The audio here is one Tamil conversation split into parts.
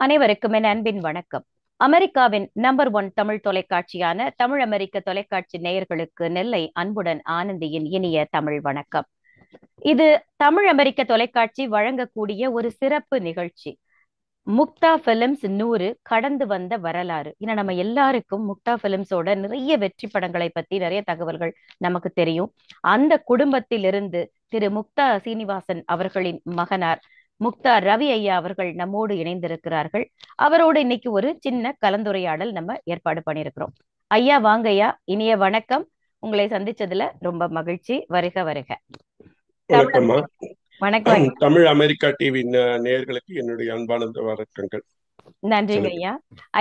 அனைவருக்கும் என் அன்பின் வணக்கம். அமெரிக்காவின் நம்பர் 1 தமிழ் தொலைக்காட்சியான தமிழ் அமெரிக்க தொலைக்காட்சி நேயர்களுக்கு நெல்லை அன்புடன் ஆனந்தியின் இனிய தமிழ் வணக்கம். இது தமிழ் அமெரிக்க தொலைக்காட்சி வழங்கக்கூடிய ஒரு சிறப்பு நிகழ்ச்சி. முக்தா பிலிம்ஸ் 100 கடந்து வந்த வரலாறு. ஏன்னா நம்ம எல்லாருக்கும் முக்தா பிலிம்ஸோட நிறைய வெற்றி படங்களை பத்தி நிறைய தகவல்கள் நமக்கு தெரியும். அந்த குடும்பத்திலிருந்து திரு முக்தா சீனிவாசன் அவர்களின் மகனார் முக்தா ரவி ஐயா அவர்கள் நம்மோடு இணைந்திருக்கிறார்கள். அவரோடு இன்னைக்கு ஒரு சின்ன கலந்துரையாடல் நம்ம ஏற்பாடு பண்ணியிருக்கிறோம். ஐயா வாங்க ஐயா, இனிய வணக்கம். உங்களை சந்திச்சதுல ரொம்ப மகிழ்ச்சி. வருக வருக. வணக்கம்மா. வணக்கம் ஐயா. தமிழ் அமெரிக்கா டிவி நேயர்களுக்கு என்னுடைய அன்பான வணக்கங்கள். நன்றிங்க ஐயா.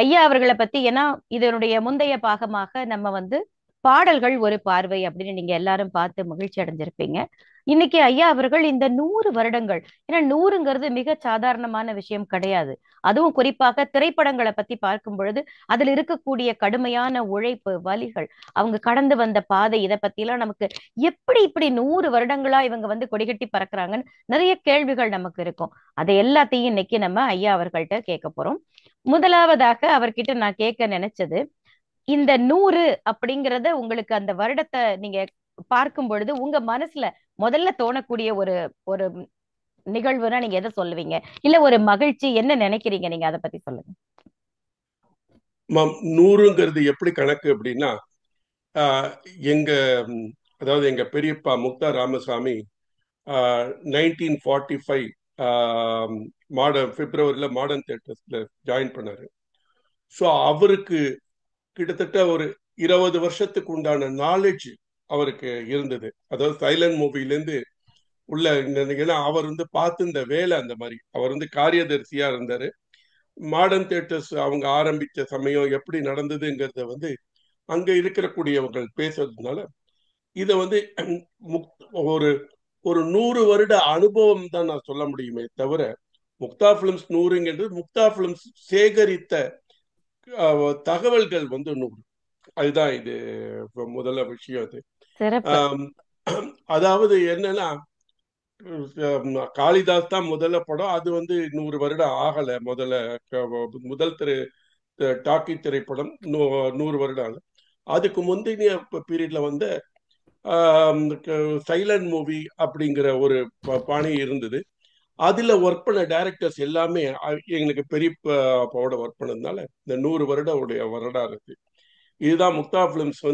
ஐயா அவர்களை பத்தி, ஏன்னா இதனுடைய முந்தைய பாகமாக நம்ம பாடல்கள் ஒரு பார்வை அப்படின்னு நீங்க எல்லாரும் பார்த்து மகிழ்ச்சி அடைஞ்சிருப்பீங்க. இன்னைக்கு ஐயா அவர்கள் இந்த 100 வருடங்கள், ஏன்னா 100ங்கிறது மிக சாதாரணமான விஷயம் கிடையாது. அதுவும் குறிப்பாக திரைப்படங்களை பத்தி பார்க்கும் பொழுது அதில் இருக்கக்கூடிய கடுமையான உழைப்பு, வலிகள், அவங்க கடந்து வந்த பாதை, இதை பத்தி எல்லாம் நமக்கு எப்படி இப்படி 100 வருடங்களா இவங்க கொடிகட்டி பறக்குறாங்கன்னு நிறைய கேள்விகள் நமக்கு இருக்கும். அதை எல்லாத்தையும் இன்னைக்கு நம்ம ஐயா அவர்கள்ட்ட கேட்க போறோம். முதலாவதாக அவர்கிட்ட நான் கேட்க நினைச்சது, இந்த 100 அப்படிங்கறத உங்களுக்கு அந்த வருடத்தை நீங்க பார்க்கும் பொழுது உங்க மனசுல முதல்ல தோணக்கூடிய ஒரு ஒரு நிகழ்வுனா நீங்க எதை சொல்லுவீங்க? இல்ல ஒரு மகிழ்ச்சி, என்ன நினைக்கிறீங்க நீங்க அதை பத்தி சொல்லுங்க. 100ங்கிறது எப்படி கணக்கு அப்படின்னா, எங்க அதாவது எங்க பெரியப்பா முக்தா ராமசாமி 1945 பிப்ரவரியில் மாடர்ன் தியேட்டர்ஸ்ல ஜாயின் பண்ணாரு. ஸோ அவருக்கு கிட்டத்தட்ட ஒரு 20 வருஷத்துக்கு உண்டான நாலேஜ் அவருக்கு இருந்தது. அதாவது சைலண்ட் மூவிலேருந்து உள்ள, ஏன்னா அவர் பார்த்து இந்த வேலை அந்த மாதிரி அவர் காரியதரிசியா இருந்தாரு. மாடர்ன் தியேட்டர்ஸ் அவங்க ஆரம்பிச்ச சமயம் எப்படி நடந்ததுங்கிறத அங்க இருக்கக்கூடியவர்கள் பேசுறதுனால இதை ஒரு ஒரு 100 வருட அனுபவம் தான் நான் சொல்ல முடியுமே தவிர, முக்தா பிலிம்ஸ் 100ங்கிறது முக்தா பிலிம்ஸ் சேகரித்த தகவல்கள் 100. அதுதான் இது முதல்ல விஷயம். அது அதாவது என்னன்னா, காளிதாஸ் தான் முதல்ல படம். அது 100 வருடம் ஆகல. முதல் டாக்கி திரைப்படம் 100 வருடம் ஆகல. அதுக்கு முந்தைய பீரியட்ல சைலண்ட் மூவி அப்படிங்கிற ஒரு பாணி இருந்தது. அதுல ஒர்க் பண்ண டைரக்டர்ஸ் எல்லாமே எங்களுக்கு பெரியப்பாவோட ஒர்க் பண்ணதுனால இந்த 100 வருடம் உடைய வரலாறு இருக்கு. இதுதான் முக்தா பிலிம்ஸ்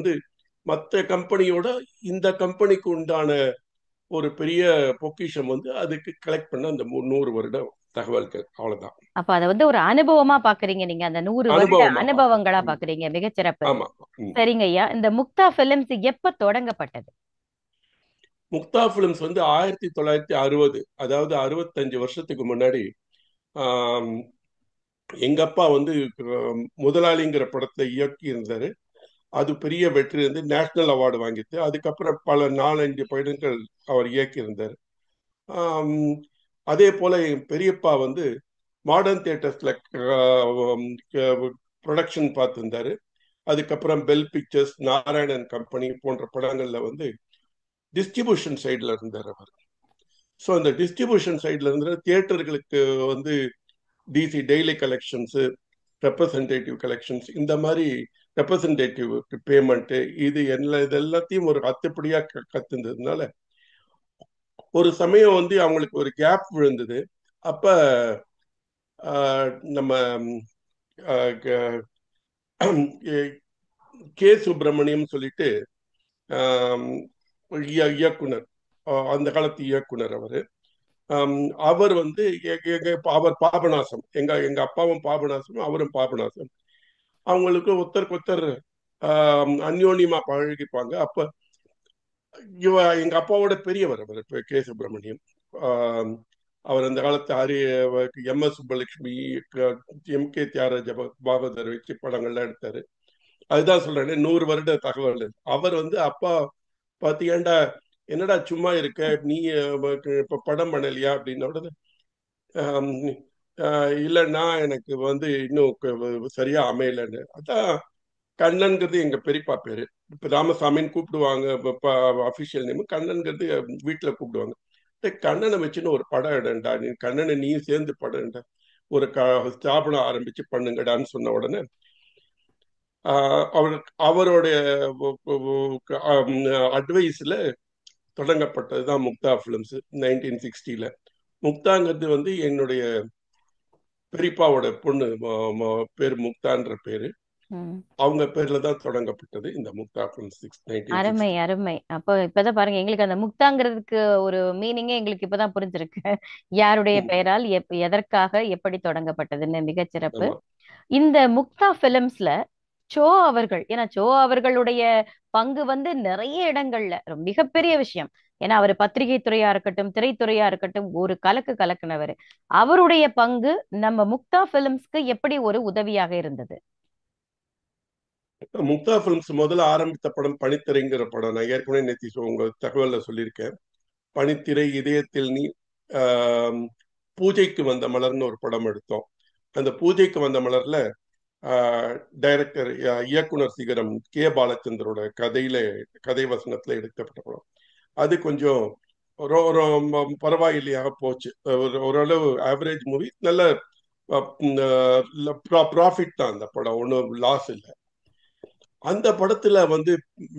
மற்ற கம்பெனியோட இந்த கம்பெனிக்கு உண்டான ஒரு பெரிய பொக்கிஷம். அதுக்கு கலெக்ட் பண்ண அந்த 100 வருடம் தகவல்கள். அவ்வளவுதான். அப்ப அதை ஒரு அனுபவமா பாக்குறீங்க நீங்க, அந்த 100 வருட அனுபவங்களா பாக்குறீங்க. மிகச்சிறப்பு. சரிங்க ஐயா, இந்த முக்தா பிலிம்ஸ் எப்ப தொடங்கப்பட்டது? முக்தா பிலிம்ஸ் 1960, அதாவது 65 வருஷத்துக்கு முன்னாடி எங்க அப்பா முதலாளிங்கிற படத்தை இயக்கி இருந்தாரு. அது பெரிய வெற்றி நேஷனல் அவார்டு வாங்கிட்டு, அதுக்கப்புறம் பல 4-5 படங்கள் அவர் இயக்கி இருந்தார். அதே போல என் பெரியப்பா மாடர்ன் தியேட்டர்ஸ்ல ப்ரொடக்ஷன் பார்த்துருந்தாரு. அதுக்கப்புறம் பெல் பிக்சர்ஸ், நாராயணன் கம்பெனி போன்ற படங்கள்ல டிஸ்ட்ரிபியூஷன் சைட்ல இருந்தார் அவர். ஸோ அந்த டிஸ்ட்ரிபியூஷன் சைட்ல இருந்து தியேட்டர்களுக்கு DC daily collections, representative collections, இந்த மாதிரி ரெப்ரசன்டேட்டிவ் பேமெண்ட், இது எல்லாத்தையும் ஒரு அத்துப்படியா கத்துனதுனால ஒரு சமயம் அவங்களுக்கு ஒரு கேப் விழுந்தது. அப்ப நம்ம கே சுப்பிரமணியம் சொல்லிட்டு இயக்குனர், அந்த காலத்து இயக்குனர் அவரு. அவர் அவர் பாபநாசம், எங்க அப்பாவும் பாபநாசம், அவரும் பாபநாசம். அவங்களுக்கு ஒருத்தருக்கு ஒருத்தர் அந்யோன்யமா பழகிப்பாங்க. அப்ப எங்க அப்பாவோட பெரியவர் அவர் கே சுப்பிரமணியம். அவர் அந்த காலத்து எம்.எஸ். சுப்பலட்சுமி, எம்.கே. தியாகராஜ பாகவதர் வச்சு படங்கள்லாம் எடுத்தாரு. அதுதான் சொல்றேன் 100 வருட தகவல். அவர் அப்பா பாத்தீங்கன்னா, என்னடா சும்மா இருக்க நீ, இப்ப படம் பண்ணலையா அப்படின்ன உடனே, இல்லைன்னா எனக்கு இன்னும் சரியா அமையலன்னு. அதான் கண்ணன்கிறது எங்க பெரியப்பா பேரு. இப்ப ராமசாமின்னு கூப்பிடுவாங்க, அபிஷியல் நேம். கண்ணன்கிறது வீட்டுல கூப்பிடுவாங்க. கண்ணனை வச்சுன்னு ஒரு படம் எடுண்டா, நீ கண்ணனை நீயும் சேர்ந்து படம் எடுண்டா. ஒரு ஸ்தாபனம் ஆரம்பிச்சு பண்ணுங்கடான்னு சொன்ன உடனே அவருடைய அட்வைஸ்ல தொடங்கப்பட்டதுதான் முக்தா பிலிம்ஸ் 1960. முக்தாங்கிறது வந்து என்னுடைய பெரியப்பாவோட பொண்ணு, பேரு முக்தான்ற பேரு, அவங்க பேர்ல தான் தொடங்கப்பட்டது இந்த முக்தா பிலிம்ஸ் அருமை 1960. அருமை. அப்போ இப்பதான் பாருங்க, எங்களுக்கு அந்த முக்தாங்கிறதுக்கு ஒரு மீனிங்கே எங்களுக்கு இப்பதான் புரிஞ்சிருக்கு. யாருடைய பெயரால் எதற்காக எப்படி தொடங்கப்பட்டதுன்னு. மிகச்சிறப்பு. ஆமா. இந்த முக்தா பிலிம்ஸ்ல சோ அவர்கள், ஏன்னா சோ அவர்களுடைய பங்கு வந்து நிறைய இடங்கள்ல மிகப்பெரிய விஷயம். ஏன்னா அவர் பத்திரிகை துறையா இருக்கட்டும், திரைத்துறையா இருக்கட்டும், ஒரு கலக்கு கலக்குனவர். அவருடைய பங்கு நம்ம முக்தா பிலிம்ஸ்க்கு எப்படி ஒரு உதவியாக இருந்தது? முக்தா பிலிம்ஸ் முதல்ல ஆரம்பித்த படம் பனித்திரைங்கிற படம். நான் ஏற்கனவே நேத்தி உங்க தகவல்ல சொல்லியிருக்கேன். பனித்திரை, இதயத்தில் நீ, பூஜைக்கு வந்த மலர்னு ஒரு படம் எடுத்தோம். அந்த பூஜைக்கு வந்த மலர்ல டைரக்டர் இயக்குனர் சிகரம் கே பாலச்சந்தரோட கதை வசனத்துல எடுக்கப்பட்ட படம். அது கொஞ்சம் பரவாயில்லையாக போச்சு. ஓரளவு ஆவரேஜ் மூவி. நல்ல ப்ராஃபிட் தான் அந்த படம், ஒன்றும் லாஸ் இல்லை. அந்த படத்துல வந்து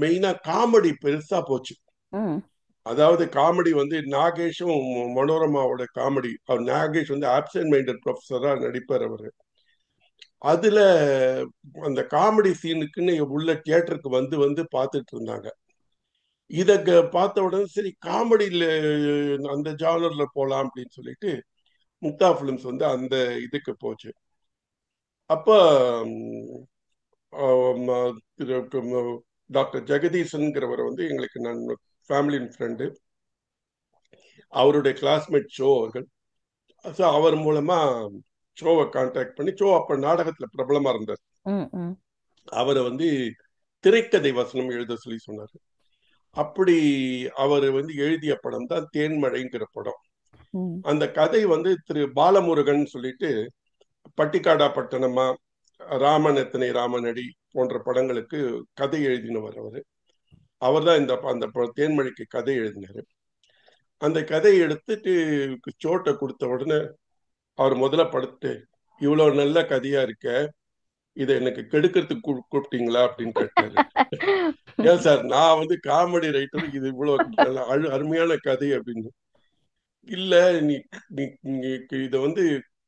மெயினா காமெடி பெருசா போச்சு. அதாவது காமெடி வந்து நாகேஷும் மனோரமாவோட காமெடி. நாகேஷ் வந்து ஆப்சென்ட் மைண்டட் ப்ரொஃபஸரா நடிப்பார் அவரு. அதுல அந்த காமெடி சீனுக்குன்னு உள்ள தியேட்டருக்கு வந்து வந்து பார்த்துட்டு இருந்தாங்க. இத பார்த்த உடனே சரி காமெடியில அந்த ஜானர்ல போலாம் அப்படின்னு சொல்லிட்டு முக்தா பிலிம்ஸ் வந்து அந்த இதுக்கு போச்சு. அப்ப டாக்டர் ஜெகதீசன்கிறவர் வந்து எங்களுக்கு நான் ஃபேமிலியின் ஃப்ரெண்டு. அவருடைய கிளாஸ்மேட் ஷோ அவர்கள். அவர் மூலமா ஷோவை கான்டாக்ட் பண்ணி, ஷோ அப்ப நாடகத்துல பிரபலமா இருந்தார். அவரை வந்து திரைக்கதை வசனம் எழுத சொல்லி சொன்னார். அப்படி அவர் வந்து எழுதிய படம் தான் தேன்மழைங்கிற படம். அந்த கதை வந்து திரு பாலமுருகன் சொல்லிட்டு பட்டிக்காடா பட்டணமா, ராமன் எத்தனை ராமனடி போன்ற படங்களுக்கு கதை எழுதினவர் அவரு. அவர் தான் அந்த தேன்மழைக்கு கதை எழுதினாரு. அந்த கதையை எடுத்துட்டு சோட்டை கொடுத்த உடனே அவர் முதல்ல படுத்து, இவ்வளவு நல்ல கதையா இருக்க, இதை எனக்கு கெடுக்கிறதுக்கு கூப்பிட்டீங்களா அப்படின்னு கேட்டாரு. ஏன் சார், நான் வந்து காமெடி ரைட்டர், இது இவ்வளவு அருமையான கதை அப்படின்னு. இல்ல, நீ இத வந்து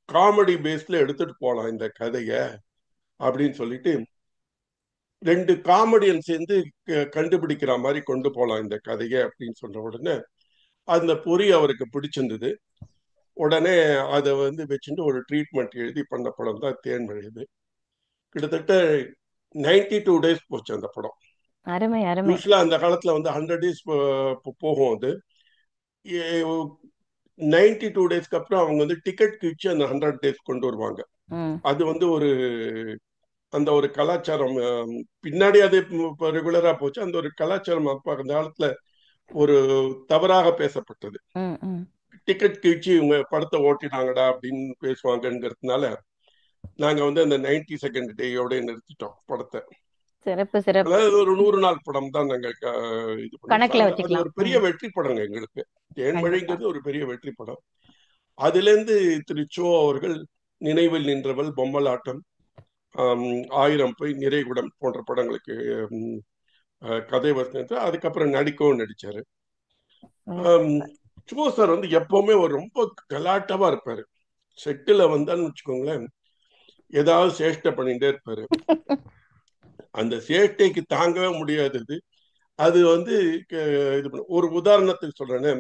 காமெடி பேஸ்ல எடுத்துட்டு போலாம் இந்த கதைய அப்படின்னு சொல்லிட்டு, 2 காமெடியன் சேர்ந்து கண்டுபிடிக்கிற மாதிரி கொண்டு போலாம் இந்த கதைய அப்படின்னு சொன்ன உடனே அந்த பொறி அவருக்கு பிடிச்சிருந்தது. உடனே அதை வந்து வச்சுட்டு ஒரு ட்ரீட்மெண்ட் எழுதி பண்ண படம் தான் தேன்மழை. கிட்டத்தட்ட 92 days போச்சு அந்த படம். அருமை அருமை. யூஸ்வலா அந்த காலத்துல வந்து 100 days போகும். அது 92 daysக்கு அப்புறம் அவங்க வந்து டிக்கெட் கிழிச்சு அந்த 100 days கொண்டு வருவாங்க. அது வந்து அந்த ஒரு கலாச்சாரம் பின்னாடி அது ரெகுலரா போச்சு. அந்த ஒரு கலாச்சாரம் அப்ப அந்த காலத்துல ஒரு தவறாக பேசப்பட்டது. டிக்கெட் கிழிச்சு இவங்க படத்தை ஓட்டினாங்கடா அப்படின்னு பேசுவாங்கிறதுனால நாங்க வந்து அந்த 92nd டேயோட நிறுத்திட்டோம் படத்தை. சிறப்பு சிறப்பு. அதாவது ஒரு 100 நாள் படம் தான் நாங்க இது கணக்குல பண்ணோம். அது வச்சுக்கலாம். ஒரு பெரிய வெற்றி படங்க எங்களுக்கு. தேன்மழைங்கிறது ஒரு பெரிய வெற்றி படம். அதுல இருந்து திரு சோ அவர்கள் நினைவில் நின்றவள், பொம்மலாட்டம், 1000 போய் நிறைகுடம் போன்ற படங்களுக்கு கதை வசனத்தை, அதுக்கப்புறம் நடிக்கவும் நடிச்சாரு. சோ சார் வந்து எப்பவுமே ஒரு ரொம்ப கலாட்டவா இருப்பாரு. செட்டுல வந்தான்னு வச்சுக்கோங்களேன், ஏதாவது சேஷ்டை பண்ணிட்டே இருப்பாரு. அந்த சேஷ்டைக்கு தாங்கவே முடியாதது. அது வந்து ஒரு உதாரணத்துக்கு சொல்றேன்னு,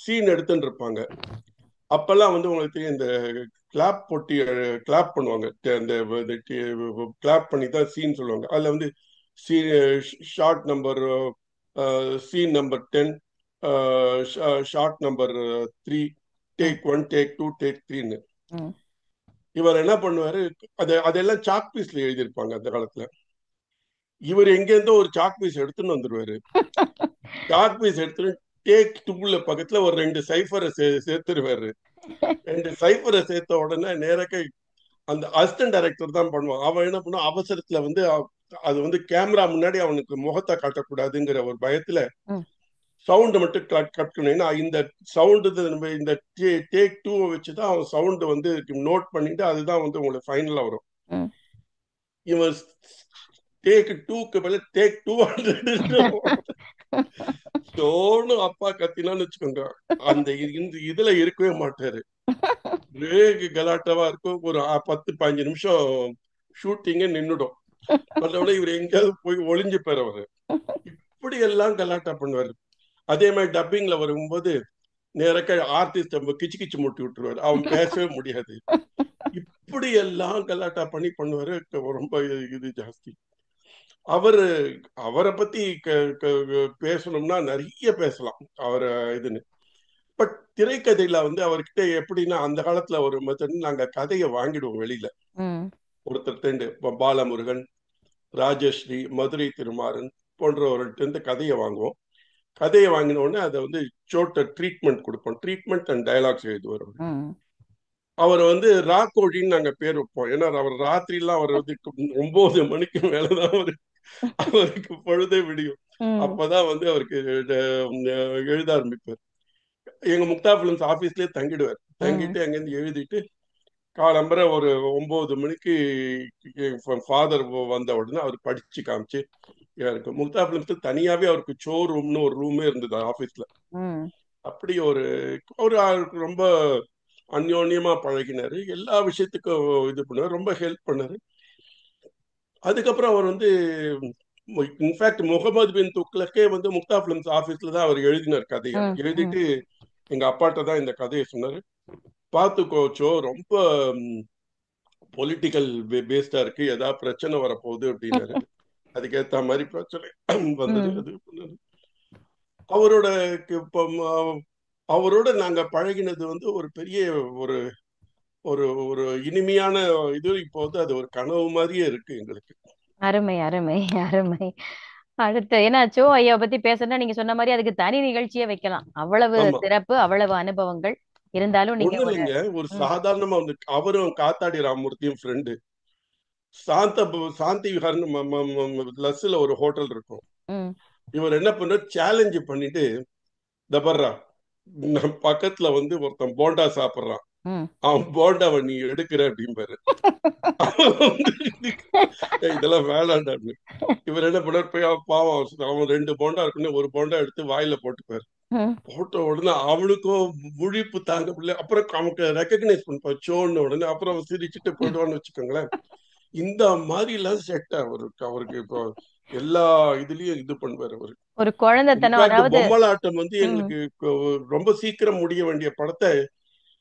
சீன் எடுத்துட்டு இருப்பாங்க. அப்பெல்லாம் வந்து உங்களுக்கு தெரியும், இந்த கிளாப் போட்டி கிளாப் பண்ணுவாங்க. இந்த கிளாப் பண்ணி தான் சீன் சொல்லுவாங்க. அதுல வந்து shot number, scene number 10, shot number 3, take 1, take 2, take 3ன்னு. இவர் என்ன பண்ணுவாரு, அதெல்லாம் சாக் பீஸ்ல எழுதியிருப்பாங்க அந்த காலத்துல. இவர் எங்கேருந்தோ ஒரு சாக் பீஸ் எடுத்துன்னு வந்துருவாரு. சாக் பீஸ் எடுத்துன்னு டேக் 2ல பக்கத்துல ஒரு 2 சைஃபரை சேர்த்துருவாரு. 2 சைஃபரை சேர்த்த உடனே நேரக்க அந்த அசிஸ்டன்ட் டைரக்டர் தான் பண்ணுவான். அவன் என்ன பண்ணுவான், அவசரத்துல வந்து அது வந்து கேமரா முன்னாடி அவனுக்கு முகத்தை காட்டக்கூடாதுங்கிற ஒரு பயத்துல சவுண்ட் மட்டும் கட் பண்ணீங்கன்னா இந்த சவுண்டு இந்த டேக் டூ வச்சுதான் அவன் சவுண்ட் வந்து நோட் பண்ணிட்டு அதுதான் வந்து உங்களுக்கு ஃபைனலா வரும். ம். இவன் டேக் டூக்கு பதில் டேக் 200 சோனு அப்பா கத்தினான்னு வச்சுக்கோங்க, அந்த இதுல இருக்கவே மாட்டாரு. வேக கலாட்டாவா இருக்கும். ஒரு 10-15 நிமிஷம் ஷூட்டிங்கே நின்னுடும். மற்றபடி இவர் எங்கேயாவது போய் ஒளிஞ்சுப்பாரு அவரு. இப்படி எல்லாம் கலாட்டா பண்ணுவாரு. அதே மாதிரி டப்பிங்ல வரும்போது நேரக்க ஆர்டிஸ்ட் கிச்சு கிச்சு முட்டி விட்டுருவாரு, அவன் பேசவே முடியாது. இப்படி எல்லாம் கலாட்டா பண்ணி பண்ணுவாரு. ரொம்ப இது ஜாஸ்தி. அவரு அவரை பத்தி பேசணும்னா நிறைய பேசலாம் அவரை இதுன்னு. பட் திரைக்கதையில வந்து அவர்கிட்ட எப்படின்னா அந்த காலத்துல ஒரு மெத்தட், நாங்க கதையை வாங்கிடுவோம் வெளியில. ஒருத்தர் பாலமுருகன், ராஜஸ்ரீ, மதுரை திருமாறன் போன்றவர்கள்ட்ட கதையை வாங்குவோம். கதையை வாங்கின உடனே அதை வந்து ஷோர்ட்ட ட்ரீட்மெண்ட் கொடுப்போம். ட்ரீட்மெண்ட் அண்ட் டயலாக்ஸ் எழுதுவார் அவர். அவர் வந்து ராக்கோழின்னு நாங்க பேர் வைப்போம். ஏன்னா அவர் ராத்திரிலாம் அவர் வந்து 9 மணிக்கு மேலதான் அவருக்கு பொழுதே விடியும். அப்பதான் வந்து அவருக்கு எழுத ஆரம்பிப்பார். எங்க முக்தா பிலிம்ஸ் ஆபீஸ்லயே தங்கிடுவார். தங்கிட்டு அங்கிருந்து எழுதிட்டு காலம்பரை ஒரு 9 மணிக்கு ஃபாதர் வந்த உடனே அவர் படிச்சு காமிச்சு இருக்கு. முக்தா பிலிம்ஸ் தனியாவே அவருக்கு ஷோ ரூம்னு ஒரு ரூமே இருந்தது ஆபீஸ்ல. அப்படி ஒரு ரொம்ப அந்யோன்யமா பழகினாரு. எல்லா விஷயத்துக்கும் இது பண்ணாரு, ரொம்ப ஹெல்ப் பண்ணாரு. அதுக்கப்புறம் அவர் வந்து இன்ஃபேக்ட் முகமது பின் துக்ளக்கே வந்து முக்தா பிலிம்ஸ் ஆபீஸ்ல தான் அவர் எழுதினார் கதையை. எழுதிட்டு எங்க அப்பாட்ட தான் இந்த கதையை சொன்னாரு. பார்த்துக்கோச்சோ, ரொம்ப பொலிட்டிக்கல் பேஸ்டா இருக்கு, ஏதாவது பிரச்சனை வரப்போகுது அப்படின்னாரு. அதுக்கேத்த மாதிரி பிரச்சனை வந்தது. அது அவரோட அவரோட நாங்க பழகினது வந்து ஒரு பெரிய ஒரு ஒரு ஒரு இனிமையான இது. இப்போ வந்து அது ஒரு கனவு மாதிரியே இருக்கு எங்களுக்கு. அருமை அருமை அருமை. அடுத்து ஏன்னா சோ ஐயா பத்தி பேசணும்னா நீங்க சொன்ன மாதிரி அதுக்கு தனி நிகழ்ச்சியே வைக்கலாம். அவ்வளவு சிறப்பு, அவ்வளவு அனுபவங்கள் இருந்தாலும் நீங்க ஒண்ணு இல்லைங்க, ஒரு சாதாரணமா வந்து அவரும் காத்தாடி ராமமூர்த்தியும் ஃப்ரெண்டு. சாந்தி விஹார்னு லஸ்ல ஒரு ஹோட்டல் இருக்கும். இவர் என்ன பண்ற, சேலஞ்ச் பண்ணிட்டு தபர்ரா பக்கத்துல வந்து ஒருத்தன் போண்டா சாப்பிடுறான், அவன் போண்டாவை நீ எடுக்கிற அப்படிம்பாரு. இதெல்லாம் வேளாண்டான்னு இவர் என்ன பண்ணார், போய் பாவம் அவன் 2 போண்டா இருக்குன்னு ஒரு போண்டா எடுத்து வாயில போட்டுப்பாரு. போட்ட உடனே அவனுக்கும் முழிப்பு தாங்க முடியல. அப்புறம் அவனுக்கு ரெக்கக்னைஸ் பண்ணிப்பா சோன்னு உடனே அப்புறம் அவன் சிரிச்சுட்டு போயிடுவான்னு வச்சுக்கோங்களேன். இந்த மாதிரி எல்லாம் செட் அவருக்கு இப்போ எல்லா இதுலயும் இது பண்ணுவார் அவரு. ஒரு குழந்தைத்தனம், அதாவது பொம்மலாட்டம் வந்து எங்களுக்கு ரொம்ப சீக்கிரம் முடிய வேண்டிய படத்தை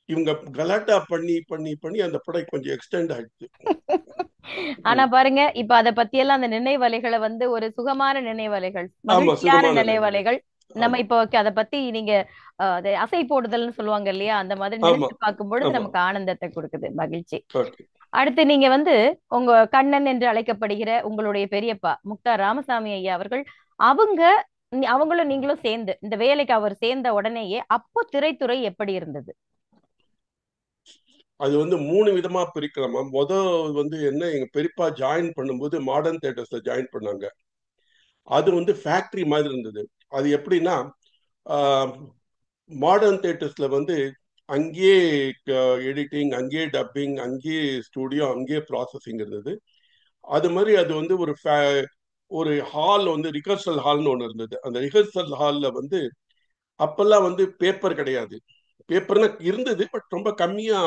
இவங்க கலாட்டா பண்ணி பண்ணி பண்ணி அந்த படம் கொஞ்சம் எக்ஸ்டெண்ட் ஆயிடுச்சு. ஆனா பாருங்க, இப்ப அத பத்தி எல்லாம் அந்த நினைவலைகளை வந்து ஒரு சுகமான நினைவலைகள், மகிழ்ச்சியான நினைவலைகள் நம்ம இப்போ அத பத்தி நீங்க அசை போடுதல்னு சொல்லுவாங்க இல்லையா, அந்த மாதிரி நினைச்சு பார்க்கும் பொழுது நமக்கு ஆனந்தத்தை கொடுக்குது, மகிழ்ச்சி. அடுத்து நீங்க வந்து உங்க கண்ணன் என்று அழைக்கப்படுகிற உங்களுடைய பெரியப்பா முக்தா ராமசாமி ஐயா அவர்கள், அவங்களும் நீங்களும் சேர்ந்து இந்த வேலைக்கு அவர் சேர்ந்த உடனேயே அப்போ திரைத்துறை எப்படி இருந்தது? அது வந்து 3 விதமா பிரிக்கலாமா. வந்து என்ன, எங்க பெரியப்பா ஜாயின் பண்ணும்போது மாடர்ன் தியேட்டர்ஸ்ல ஜாயின் பண்ணாங்க. அது வந்து ஃபேக்டரி மாதிரி இருந்தது. அது எப்படின்னா, மாடர்ன் தியேட்டர்ஸ்ல வந்து அங்கேயே எடிட்டிங், அங்கேயே டப்பிங், அங்கேயே ஸ்டுடியோ, அங்கேயே ப்ராசஸிங் இருந்தது. அது மாதிரி அது வந்து ஒரு ஹால் வந்து ரிஹர்சல் ஹால்னு ஒன்று இருந்தது. அந்த ரிஹர்சல் ஹாலில் வந்து அப்பெல்லாம் வந்து பேப்பர் கிடையாது. பேப்பர்னா இருந்தது, பட் ரொம்ப கம்மியா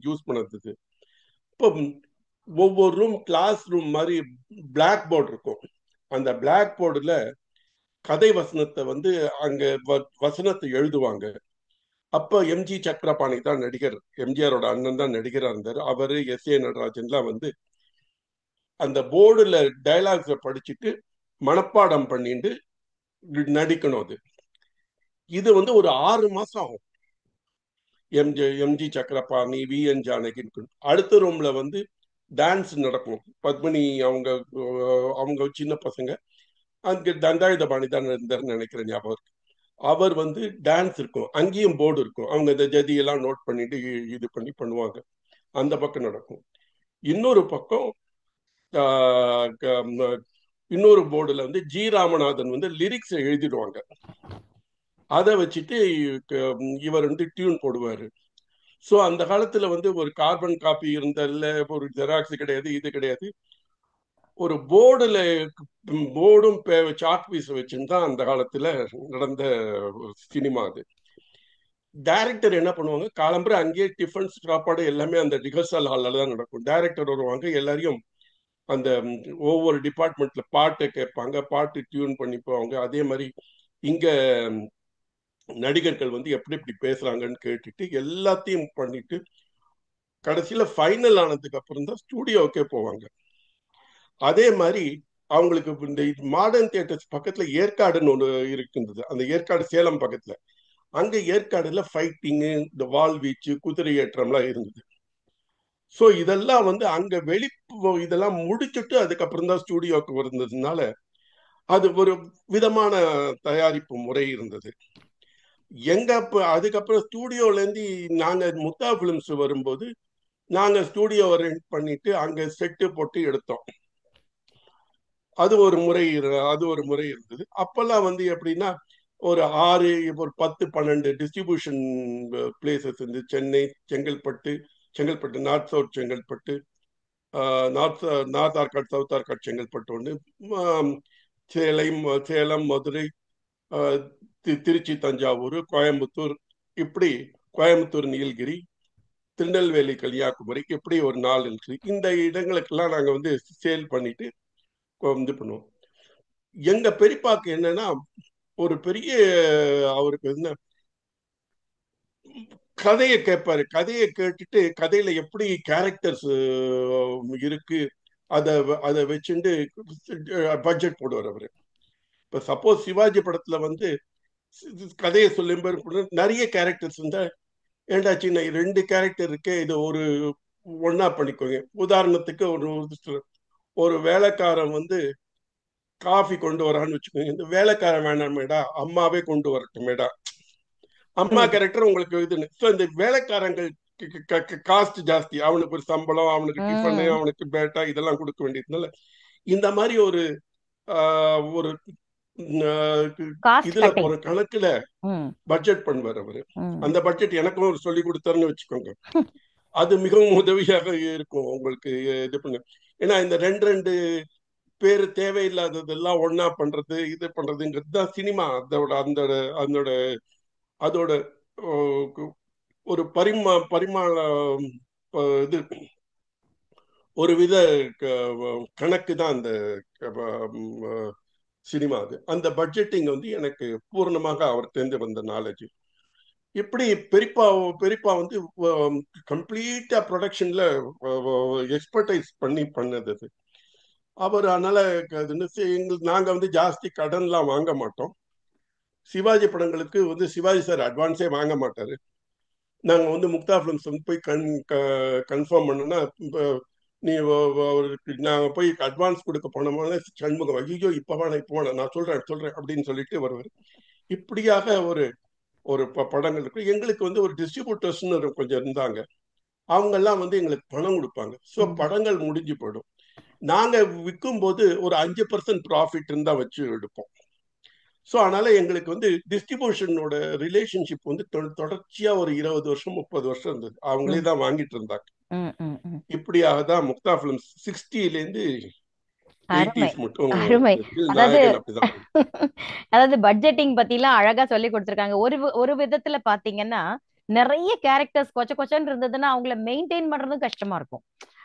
யூஸ் பண்ணது. இப்போ ஒவ்வொரு ரூம் கிளாஸ் ரூம் மாதிரி பிளாக் போர்டு இருக்கும். அந்த பிளாக் போர்டுல கதை வசனத்தை வந்து அங்க வசனத்தை எழுதுவாங்க. அப்ப எம்ஜி சக்கரபாணி தான் நடிகர், எம்ஜிஆரோட அண்ணன் தான் நடிகரா இருந்தார். அவரு எஸ்.ஏ. நடராஜன்லாம் வந்து அந்த போர்டுல டயலாக்ஸை படிச்சுட்டு மனப்பாடம் பண்ணிட்டு நடிக்கணும். இது வந்து ஒரு 6 மாசம் ஆகும். எம்ஜி சக்கரபாணி, வி.என். ஜானகி. அடுத்த ரூம்ல வந்து டான்ஸ் நடக்கும். பத்மினி அவங்க சின்ன பசங்க, அங்க தண்டாயுதபாணி தான் இருந்தாருன்னு நினைக்கிறேன், ஞாபகம் இருக்கு. அவர் வந்து டான்ஸ் இருக்கும், அங்கேயும் போர்டு இருக்கும். அவங்க இந்த ஜதியெல்லாம் நோட் பண்ணிட்டு இது பண்ணி பண்ணுவாங்க. அந்த பக்கம் நடக்கும். இன்னொரு பக்கம் இன்னொரு போர்டுல வந்து ஜி ராமநாதன் வந்து லிரிக்ஸ் எழுதிடுவாங்க. அதை வச்சுட்டு இவர் வந்து டியூன் போடுவாரு. ஸோ அந்த காலத்துல வந்து ஒரு கார்பன் காப்பி இருந்தல்ல, ஒரு ஜெராக்ஸ் கிடையாது, இது கிடையாது. ஒரு போர்டும் சாக் பீஸ் வச்சுன்னு தான் அந்த காலத்துல நடந்த சினிமா அது. டைரக்டர் என்ன பண்ணுவாங்க, காலம்பரை அங்கேயே டிஃபன் சாப்பாடு எல்லாமே அந்த ரிஹர்சல் ஹாலில் தான் நடக்கும். டைரக்டர் வருவாங்க, எல்லாரையும் அந்த ஒவ்வொரு டிபார்ட்மெண்ட்ல பாட்டை கேட்பாங்க, பாட்டு டியூன் பண்ணி போவாங்க. அதே மாதிரி இங்க நடிகர்கள் வந்து எப்படி எப்படி பேசுறாங்கன்னு கேட்டுட்டு எல்லாத்தையும் பண்ணிட்டு கடைசியில ஃபைனல் ஆனதுக்கு அப்புறம் தான் ஸ்டூடியோக்கே போவாங்க. அதே மாதிரி அவங்களுக்கு இந்த மாடர்ன் தியேட்டர்ஸ் பக்கத்துல ஏற்காடுன்னு ஒன்று இருக்கின்றது. அந்த ஏற்காடு சேலம் பக்கத்துல, அங்க ஏற்காடுல ஃபைட்டிங்கு, இந்த வால் வீச்சு, குதிரை ஏற்றம்லாம் இருந்தது. ஸோ இதெல்லாம் வந்து அங்க இதெல்லாம் முடிச்சுட்டு அதுக்கப்புறம் தான் ஸ்டூடியோக்கு வந்ததுனால அது ஒரு விதமான தயாரிப்பு முறை இருந்தது. அதுக்கப்புறம் ஸ்டூடியோல இருந்து நாங்க முக்தா பிலிம்ஸ் வரும்போது நாங்க ஸ்டூடியோவை ரெண்ட் பண்ணிட்டு அங்க செட்டு போட்டு எடுத்தோம். அது ஒரு முறை இருந்தது. அப்பெல்லாம் வந்து எப்படின்னா ஒரு 10-12 டிஸ்ட்ரிபியூஷன் பிளேசஸ் இருந்து Chennai, Chengalpattu north south Chengalpattu, north north Arcot, south Arcot Chengalpattu ஒன்று, சேலம், மதுரை, திருச்சி, தஞ்சாவூர், கோயம்புத்தூர், இப்படி கோயம்புத்தூர், நீலகிரி, திருநெல்வேலி, கன்னியாகுமரி, இப்படி ஒரு 4 இருக்கு. இந்த இடங்களுக்கெல்லாம் நாங்கள் வந்து சேல் பண்ணிட்டு இது பண்ணுவோம். எங்க பெரியப்பாக்கு என்னன்னா ஒரு பெரிய அவருக்கு என்ன கதையை கேட்பாரு. கதையை கேட்டுட்டு கதையில எப்படி கேரக்டர்ஸ் இருக்கு அதை அதை வச்சுட்டு பட்ஜெட் போடுவார் அவரு. இப்ப சப்போஸ் சிவாஜி படத்துல வந்து கதையை சொல்லும் நிறைய கேரக்டர்ஸ் இருந்தா, ஏண்டா சின்ன 2 கேரக்டர் இருக்கே, இது ஒன்னா பண்ணிக்கோங்க. உதாரணத்துக்கு ஒரு வேலைக்காரன் வந்து காஃபி கொண்டு வரான்னு வச்சுக்கோங்க. இந்த வேலைக்காரன் வேணாம் மேடா, அம்மாவே கொண்டு வரட்டும் மேடா, அம்மா கேரக்டர் உங்களுக்கு இதுன்னு. ஸோ இந்த வேலைக்காரங்கள் காஸ்ட் ஜாஸ்தி, அவனுக்கு ஒரு சம்பளம், அவனுக்கு டிஃபனு, அவனுக்கு பேட்டா இதெல்லாம் கொடுக்க வேண்டியதுனால இந்த மாதிரி ஒரு ஒரு இதுல போற கணக்குல பட்ஜெட் பண்ணுவார் அவரு. அந்த பட்ஜெட் எனக்கும் ஒரு சொல்லி கொடுத்தாருன்னு வச்சுக்கோங்க. அது மிகவும் உதவியாக இருக்கும் உங்களுக்கு இது பண்ணு. ஏன்னா இந்த ரெண்டு பேரு தேவையில்லாததெல்லாம் ஒன்னா பண்றது, இது பண்றதுங்கிறது தான் சினிமா. அதோட ஒரு பரிமாண இது ஒரு வித கணக்கு தான் அந்த சினிமா. அந்த பட்ஜெட்டிங் வந்து எனக்கு பூர்ணமாக அவர் தெரிந்து வந்த நாலேஜ். இப்படி பெரியப்பா வந்து கம்ப்ளீட்டா ப்ரொடக்ஷன்ல எக்ஸ்பர்டைஸ் பண்ணது. அவர் அதனால நாங்க வந்து ஜாஸ்தி கடன்லாம் வாங்க மாட்டோம். சிவாஜி படங்களுக்கு வந்து சிவாஜி சார் அட்வான்ஸே வாங்க மாட்டாரு. நாங்க வந்து முக்தா பிலிம்ஸ் வந்து போய் கன்ஃபார்ம் பண்ணோம்னா, நாங்க போய் அட்வான்ஸ் கொடுக்க போனோம்னா சண்முகம் ஐயோ இப்ப வேணாம் நான் சொல்றேன் அப்படின்னு சொல்லிட்டு வருவார். இப்படியாக ஒரு படங்கள் இருக்கு. எங்களுக்கு வந்து ஒரு டிஸ்ட்ரிபியூட்டர்ஸ்னு கொஞ்சம் இருந்தாங்க. அவங்க எல்லாம் வந்து எங்களுக்கு பணம் கொடுப்பாங்க. ஸோ படங்கள் முடிஞ்சு போயிடும். நாங்க விற்கும் போது ஒரு 5% ப்ராஃபிட் இருந்தா வச்சு எடுப்போம். ஸோ அதனால எங்களுக்கு வந்து டிஸ்ட்ரிபியூஷனோட ரிலேஷன்ஷிப் வந்து தொடர்ச்சியா ஒரு 20 வருஷம் 30 வருஷம் இருந்தது. அவங்களே தான் வாங்கிட்டு இருந்தாங்க. இப்படியாக தான் முக்தா பிலிம்ஸ் 60லேருந்து 80s மட்டும். அதாவது பட்ஜெட்டிங் பத்தி எல்லாம் அழகா சொல்லி கொடுத்திருக்காங்க. ஒரு விதத்துல பாத்தீங்கன்னா நிறைய கேரக்டர்ஸ் கொச்சன்னு இருந்ததுன்னா அவங்கள மெயின்டைன் பண்றதும் கஷ்டமா இருக்கும்.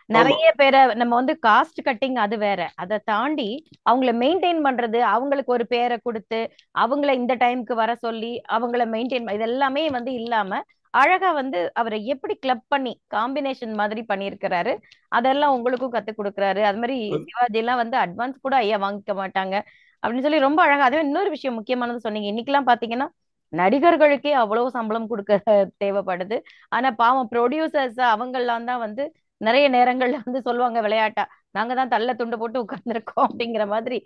நிறைய பேரை நம்ம வந்து காஸ்ட் கட்டிங் அது வேற, அதை தாண்டி அவங்கள மெயின்டைன் பண்றது, அவங்களுக்கு ஒரு பேரை கொடுத்து அவங்கள இந்த டைமுக்கு வர சொல்லி அவங்கள மெயின்டைன் இது எல்லாமே வந்து இல்லாம அழகா வந்து அவரை எப்படி கிளப் பண்ணி காம்பினேஷன் மாதிரி பண்ணியிருக்கிறாரு. அதெல்லாம் உங்களுக்கும் கத்து கொடுக்குறாரு. அது மாதிரி சிவாஜி எல்லாம் வந்து அட்வான்ஸ் கூட ஐயா வாங்கிக்க மாட்டாங்க அப்படின்னு சொல்லி ரொம்ப அழகா. அதே இன்னொரு விஷயம் முக்கியமானது சொன்னீங்க. இன்னைக்கெல்லாம் பாத்தீங்கன்னா நடிகர்களுக்கே அவ்வளவு சம்பளம் கொடுக்க தேவைப்படுது. ஆனா பாவம் ப்ரொடியூசர்ஸ் அவங்கெல்லாம் தான் வந்து நிறைய நேரங்கள்ல வந்து சொல்லுவாங்க விளையாட்டா, நாங்க தான் தள்ள துண்டு போட்டு உட்கார்ந்துருக்கோம் அப்படிங்கிற மாதிரி.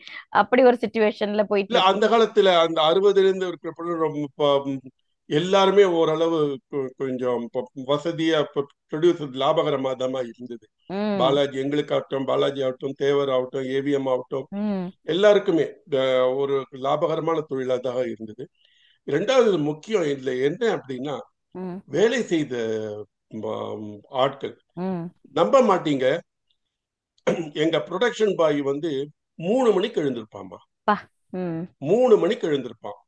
அப்படி ஒரு சிச்சுவேஷன்ல போயிட்டு இருக்கு. அந்த காலத்துல அந்த 60லேருந்து இருக்கிற படம் ரொம்ப எல்லாருமே ஓரளவு கொஞ்சம் வசதியா ப்ரொடியூசர் லாபகரமா தான் இருந்தது. பாலாஜி எங்களுக்காகட்டும், பாலாஜி ஆகட்டும், தேவர் ஆகட்டும், ஏவிஎம் ஆகட்டும், எல்லாருக்குமே ஒரு லாபகரமான தொழிலாக தான் இருந்தது. இரண்டாவது முக்கியம் இதுல என்ன அப்படின்னா, ம் வேலை செய்த ஆட்கள் ம் நம்ப மாட்டீங்க. எங்க ப்ரொடக்ஷன் பாய் வந்து 3 மணிக்கு எழுந்திருப்பாமா. பா. ம் 3 மணிக்கு எழுந்திருப்பான்.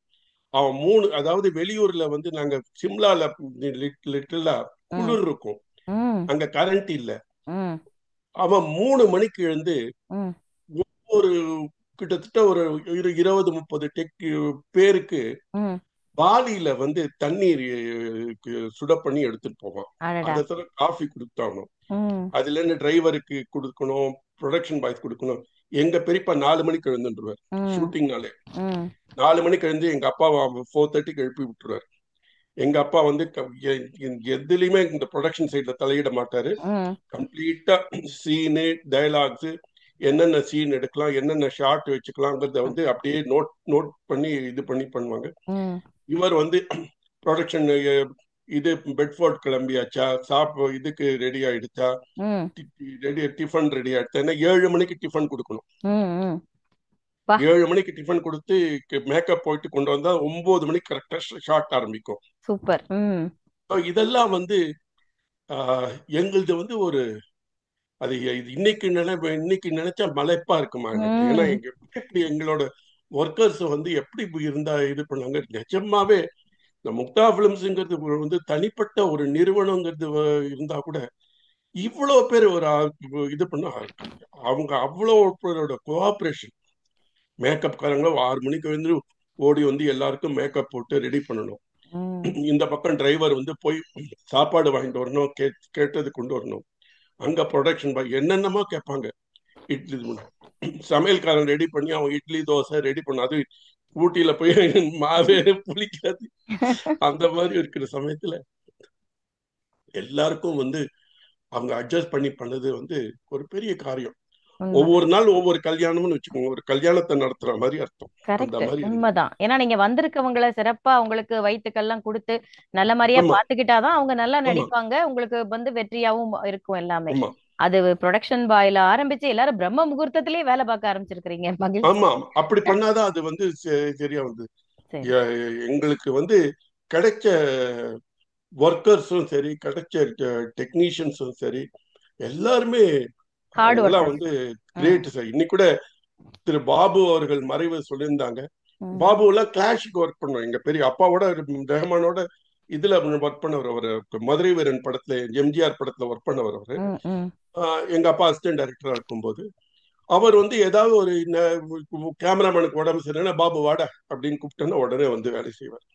அவன் அதாவது வெளியூர்ல வந்து நாங்க சிம்லால லிட்டிலா ம் குளிர் இருக்கும், ம் அங்க கரண்ட் இல்ல. ம் அவன் 3 மணிக்கு எழுந்து ம் ஒரு கிட்டத்தட்ட ஒரு 20-30 பேருக்கு ம் பாலியில வந்து தண்ணீர் சுட பண்ணி எடுத்துட்டு போவான். அடடா. அதை தவிர காஃபி கொடுத்தாகணும். ம் அதுல இருந்து டிரைவருக்கு கொடுக்கணும், ப்ரொடக்ஷன் பாய்ஸ் கொடுக்கணும். எங்க பெரியப்பா 4 மணிக்கு எழுந்துருவார். ம் ஷூட்டிங்னாலே ம் 4 மணிக்கு எழுந்து எங்க அப்பா 4:30க்கு எழுப்பி விட்டுருவார். எங்க அப்பா வந்து எதுலயுமே இந்த ப்ரொடக்ஷன் சைட்ல தலையிட மாட்டாரு. ம் கம்ப்ளீட்டா சீனு, டயலாக்ஸ், என்னென்ன சீன் எடுக்கலாம், என்னென்ன ஷார்ட் வச்சுக்கலாங்கிறத வந்து அப்படியே நோட் நோட் பண்ணி இது பண்ணி பண்ணுவாங்க. ம் இவர் வந்து ப்ரொடக்ஷன் இது பெட்ஃபோர்ட் கிளம்பியாச்சா, இதுக்கு ரெடி ஆயிடுச்சா, ம் டிஃபன் ரெடி ஆயிடுச்சா, ஏன்னா 7 மணிக்கு டிஃபன் கொடுக்கணும். ம் ம் பா. 7 மணிக்கு டிஃபன் கொடுத்து மேக்கப் போயிட்டு கொண்டு வந்தா 9 மணிக்கு கரெக்டா ஷார்ட் ஆரம்பிக்கும். சூப்பர். ம் இதெல்லாம் வந்து எங்களுது வந்து ஒரு அது இன்னைக்கு நினைச்சா மலைப்பா இருக்குமா எனக்கு. ஏன்னா ம் இப்படி எங்களோட ஒர்க்கர்ஸ் வந்து எப்படி இருந்தா இது பண்ணாங்க நிஜமாவே. இந்த முக்தா பிலிம்ஸ்ங்கிறது வந்து தனிப்பட்ட ஒரு நிறுவனங்கிறது இருந்தா கூட இவ்வளவு பேர் இது பண்ண அவங்க அவ்வளோ பேரோட கோஆபரேஷன். மேக்கப் காரங்க 6 மணிக்கு வந்து ஓடி வந்து எல்லாருக்கும் மேக்கப் போட்டு ரெடி பண்ணணும். ம் இந்த பக்கம் டிரைவர் வந்து போய் சாப்பாடு வாங்கிட்டு வரணும், கேட்டது கொண்டு வரணும். அங்க ப்ரொடக்ஷன் பாய் என்னென்னமோ கேட்பாங்க. இட்லி சமையல்காரன் ரெடி பண்ணி அவன் இட்லி தோசை ரெடி பண்ண, அது ஊட்டியில போய் மாவே புளிக்காது. அந்த மாதிரி இருக்கிற சமயத்துல எல்லாருக்கும் வந்து அவங்க அட்ஜஸ்ட் பண்ணி பண்ணது வந்து ஒரு பெரிய காரியம். ஒவ்வொரு உண்மைதான். நாள் ஒவ்வொரு கல்யாணம்னு வச்சுக்கோங்க, ஒரு கல்யாணத்தை நடத்துற மாதிரி அர்த்தம். அந்த கரெக்ட். மாதிரி இருந்தது. உண்மைதான். ஏன்னா நீங்க வந்திருக்கவங்கள சிறப்பா அவங்களுக்கு வயித்துக்கெல்லாம் கொடுத்து நல்ல மாதிரியா ஆமா பாத்துக்கிட்டாதான் அவங்க நல்லா ஆமா நடிப்பாங்க. உங்களுக்கு வந்து வெற்றியாவும் இருக்கும் எல்லாமே. ஆமா அது ப்ரொடக்ஷன் பாய்ல ஆரம்பிச்சு எல்லாரும் பிரம்ம முகூர்த்தத்திலேயே வேலை பார்க்க ஆரம்பிச்சிருக்கிறீங்க. மகிழ்ச்சி. ஆமா அப்படி பண்ணாதான் அது வந்து சரியா வந்து சரி. எங்களுக்கு வந்து கிடைச்ச ஒர்க்கர்ஸும் சரி, கிடைச்ச டெக்னீஷியன்ஸும் சரி, எல்லாருமே ஹார்ட் அவங்கெல்லாம் ஒர்க்கர்ஸ். வந்து ம் கிரேட் சார். இன்னைக்கு கூட திரு பாபு அவர்கள் மறைவு சொல்லியிருந்தாங்க. ம் பாபு எல்லாம் கிளாஷுக்கு ஒர்க் பண்ணுவோம். எங்க பெரிய அப்பாவோட ரஹ்மானோட இதுல ஒர்க் பண்ணவர். அவரு மதுரை வீரன் படத்துல, எம்ஜிஆர் படத்துல ஒர்க் பண்ணவர் அவரு. ம் ம் எங்க அப்பா அசிஸ்டன்ட் டைரக்டரா இருக்கும்போது அவர் வந்து ஏதாவது ஒரு கேமராமேனுக்கு உடம்பு சரியில்லைன்னா பாபு வாடா அப்படின்னு கூப்பிட்டோன்னா உடனே வந்து வேலை செய்வார்.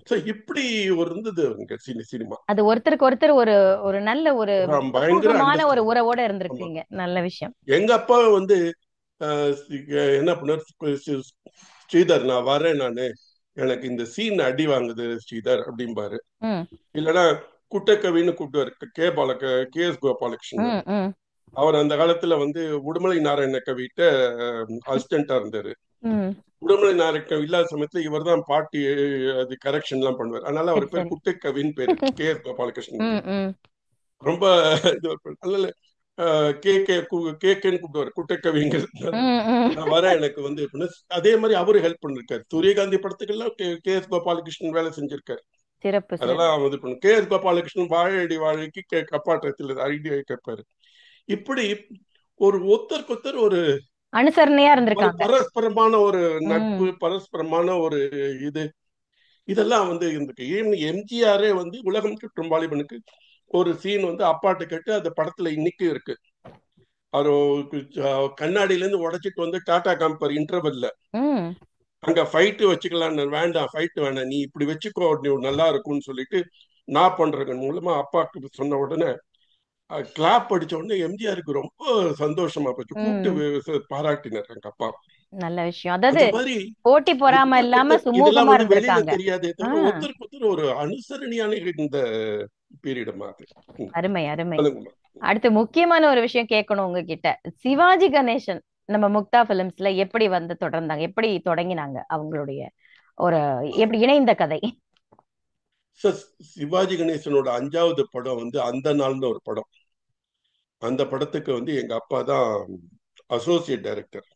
ஸோ இப்படி ஒரு இருந்தது அங்க சினிமா. அது ஒருத்தருக்கு ஒருத்தர் ஒரு ஒரு நல்ல ஒரு பயங்கர சுமூகமான ஒரு அண்டர்ஸ்டாண்டிங். உறவோட ஆமா. இருந்திருக்கீங்க. நல்ல விஷயம். எங்க அப்பா வந்து என்ன பண்ணார், ஸ்ரீதர் நான் வரேன், நானு எனக்கு இந்த சீன் அடி வாங்குது ஸ்ரீதர் அப்படிம்பாரு. ம் இல்லைன்னா குட்டக்கவின்னு கூப்பிடுவாரு, கே எஸ் கோபாலகிருஷ்ணன். ம் ம் அவர் அந்த காலத்துல வந்து உடுமலை நாராயண கவிட்ட அசிஸ்டண்டா இருந்தாரு. ம் உடுமலை நாராயண இல்லாத சமயத்துல இவர் தான் பாட்டி அது கரெக்ஷன் எல்லாம் பண்ணுவார். அதனால சரி அவர் பேர் சரி. குட்டக்கவின்னு பேரு, கே எஸ் கோபாலகிருஷ்ணன். ம் ம் ரொம்ப இது அதனால கேன்னு கூப்பிடுவார் குட்டக்கவிங்கிறது. ம் ம் நான் வரேன், எனக்கு வந்து அதே மாதிரி அவரு ஹெல்ப் பண்ணிருக்காரு. சூரியகாந்தி படத்துக்கெல்லாம் கே எஸ் கோபாலகிருஷ்ணன் வேலை செஞ்சிருக்காரு. சிறப்பு சிறப்பு. அதெல்லாம் இது பண்ணு. கே எஸ் கோபாலகிருஷ்ணன் வாழையடி வாழைக்கு கப்பாட்டத்தில் ஐடியா கேட்பாரு. இப்படி ஒரு ஒருத்தருக்கு ஒருத்தர் ஒரு அனுசரணையா ஒரு இருந்திருக்காங்க. பரஸ்பரமான ஒரு ம் நட்பு, பரஸ்பரமான ஒரு இது, இதெல்லாம் வந்து இருக்கு. ஏன் எம்ஜிஆரே வந்து உலகம் சுற்றும் வாலிபனுக்கு ஒரு சீன் வந்து அப்பாட்ட கேட்டு அந்த படத்துல இன்னைக்கு இருக்கு. அவர் கண்ணாடியில இருந்து உடைச்சிட்டு வந்து டாடா காம்பர் இன்டர்வெல்ல ம் அங்க ஃபைட்டு வச்சுக்கலான்னு, வேண்டாம் ஃபைட் வேண்டாம், நீ இப்படி வச்சுக்கோ, நீ நல்லா இருக்கும்னு சொல்லிட்டு நான் பண்றேன் மூலமா அப்பாக்கு சொன்ன உடனே கிளாப் அடிச்ச உடனே எம்ஜிஆருக்கு ரொம்ப சந்தோஷமா போச்சு. ம் கூப்பிட்டு பாராட்டினார் எங்க அப்பா. நல்ல விஷயம். அதாவது அந்த மாதிரி போட்டி பொறாம ஒருத்தருக்கு இல்லாம ஒருத்தர் இதெல்லாம் சுமூகமா வந்து வெளியில இருந்திருக்காங்க. தெரியாதே ஆ, தவிர ஒருத்தருக்கு ஒருத்தர் ஒரு அனுசரணையான இந்த பீரியட் மாதிரி. அருமை அருமை. சொல்லுங்கம்மா. அடுத்து முக்கியமான ஒரு விஷயம் கேட்கணும் உங்ககிட்ட. சிவாஜி கணேசன் நம்ம முக்தா பிலிம்ஸ்ல எப்படி வந்து தொடர்ந்தாங்க, எப்படி தொடங்கினாங்க அவங்களுடைய ஒரு எப்படி இணைந்த கதை? சார், சிவாஜி கணேசனோட 5வது படம் வந்து அந்த நாள்னு ஒரு படம். அந்த படத்துக்கு வந்து எங்க அப்பா தான் அசோசியேட் டைரக்டர்.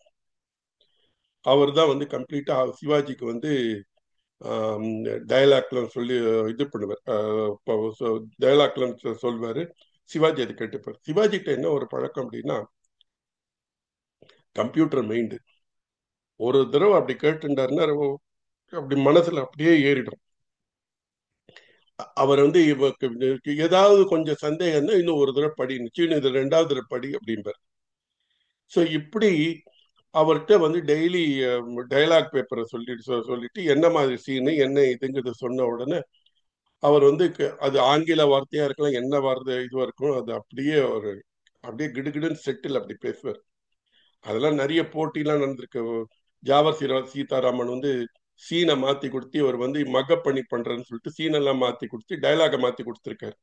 அவர் தான் வந்து கம்ப்ளீட்டா சிவாஜிக்கு வந்து டயலாக்லாம் சொல்லி இது பண்ணுவார். டயலாக்லாம் சொல்வாரு. சிவாஜி அதை கேட்டுப்பார். சிவாஜிட்ட என்ன ஒரு பழக்கம் அப்படின்னா, கம்ப்யூட்டர் மைண்டு. ஒரு தடவை அப்படி கேட்டுட்டாருன்னா அப்படி மனசுல அப்படியே ஏறிடும். அவர் வந்து இவருக்கு ஏதாவது கொஞ்சம் சந்தேகம்னா இன்னும் ஒரு தடவை படி, நிச்சயம் இது 2வது தடவை படி அப்படின்பார். ஸோ இப்படி அவர்கிட்ட வந்து டெய்லி டயலாக் பேப்பரை சொல்லிட்டு என்ன மாதிரி சீனு என்ன இதுங்கிறத சொன்ன உடனே அவர் வந்து அது ஆங்கில வார்த்தையா இருக்கலாம், என்ன வார்த்தை இதுவா இருக்கும், அது அப்படியே ஒரு அப்படியே கிடுகிடுன்னு செட்டில் அப்படி பேசுவார். அதெல்லாம் நிறைய போட்டிலாம் நடந்திருக்கு. ஜாவர் சீதாராமன் வந்து சீனை மாத்தி கொடுத்து அவர் வந்து மக்கப் பண்ணி பண்றேன்னு சொல்லிட்டு சீனெல்லாம் மாத்தி கொடுத்து டைலாக மாத்தி கொடுத்துருக்காரு.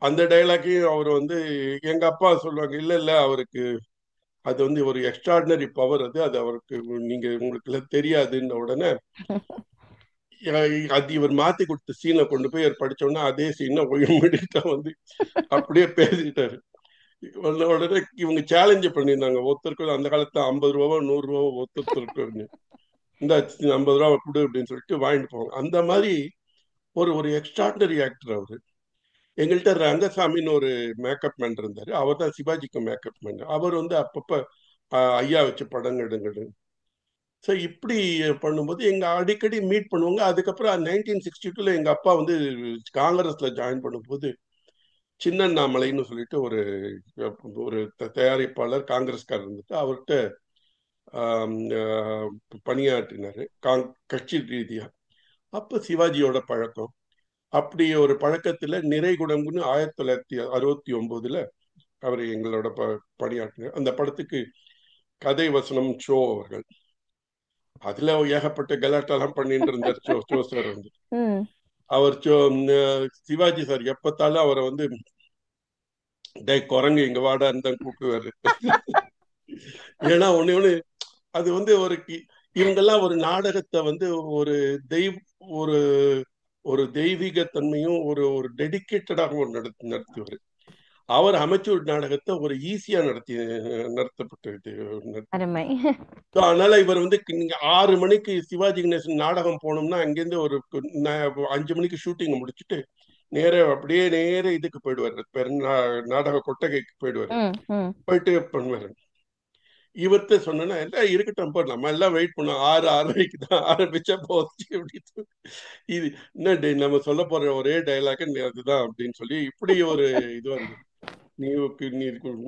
அந்த டைலாக்கையும் அவர் வந்து எங்க அப்பா சொல்லுவாங்க, இல்ல இல்ல அவருக்கு அது வந்து ஒரு எக்ஸ்ட்ராடினரி பவர், அது அவருக்கு நீங்க உங்களுக்கு எல்லாம் தெரியாதுன்ன உடனே அது இவர் மாத்தி கொடுத்த சீனை கொண்டு போய் அவர் படிச்சோன்னா அதே சீனை இமிடியட்டா வந்து அப்படியே பேசிட்டாரு. வந்த உடனே இவங்க சேலஞ்சு பண்ணியிருந்தாங்க, ஒருத்தருக்கு அந்த காலத்துல 50 ரூபாவோ 100 ரூபாவோ ஒருத்தருக்கு இந்த 50 ரூபா கொடு அப்படின்னு சொல்லிட்டு வாங்கிட்டு போவாங்க. அந்த மாதிரி ஒரு ஒரு எக்ஸ்ட்ராடினரி ஆக்டர் அவரு. எங்கள்கிட்ட ரங்கசாமின்னு ஒரு மேக்கப் மேன் இருந்தாரு. அவர் தான் சிவாஜிக்கு மேக்கப் மேன். அவர் வந்து அப்பப்ப ஐயா வச்சு படம் எடுங்கடு. ஸோ இப்படி பண்ணும்போது எங்க அடிக்கடி மீட் பண்ணுவாங்க. அதுக்கப்புறம் 1962 எங்க அப்பா வந்து காங்கிரஸ்ல ஜாயின் பண்ணும்போது சின்னண்ணாமலைன்னு சொல்லிட்டு ஒரு ஒரு தயாரிப்பாளர் காங்கிரஸ்காரர் இருந்துட்டு அவர்கிட்ட பணியாற்றினாரு கட்சி ரீதியா. அப்ப சிவாஜியோட பழக்கம். அப்படி ஒரு பழக்கத்துல நிறைகுடம்னு 1969 அவர் எங்களோட பணியாற்றினார். அந்த படத்துக்கு கதை வசனம் ஷோ அவர்கள். அதுல ஏகப்பட்ட கலாட்டெல்லாம் பண்ணிட்டு இருந்தார் ஷோ சார் வந்து. அவர் சிவாஜி சார் எப்பத்தாலும் அவரை வந்து டே குரங்கு இங்க வாடா இருந்தா கூப்பிடுவாரு. ஏன்னா ஒண்ணு அது வந்து ஒரு இவங்கெல்லாம் ஒரு நாடகத்தை வந்து ஒரு ஒரு ஒரு தெய்வீக தன்மையும் ஒரு ஒரு டெடிக்கேட்டடாகவும் நடத்துவார். அவர் அமைச்சூர் நாடகத்தை ஒரு ஈஸியா நடத்தப்பட்டது. அதனால இவர் வந்து நீங்க 6 மணிக்கு சிவாஜி கணேசன் நாடகம் போனோம்னா அங்கிருந்து ஒரு 5 மணிக்கு ஷூட்டிங் முடிச்சுட்டு நேர இதுக்கு போயிடுவாரு, நாடக கொட்டகைக்கு போயிடுவாரு. போயிட்டு பண்ணுவாரு. இவர்கிட்ட சொன்னா எல்லாம் இருக்கட்டும், நம்ம எல்லாம் வெயிட் பண்ணோம், 6:30 தான் ஆரம்பிச்சா போச்சு அப்படின்னு. இது என்ன நம்ம சொல்ல போற ஒரே டைலாக் அதுதான் அப்படின்னு சொல்லி இப்படி ஒரு இதுவா இருக்கு. நீ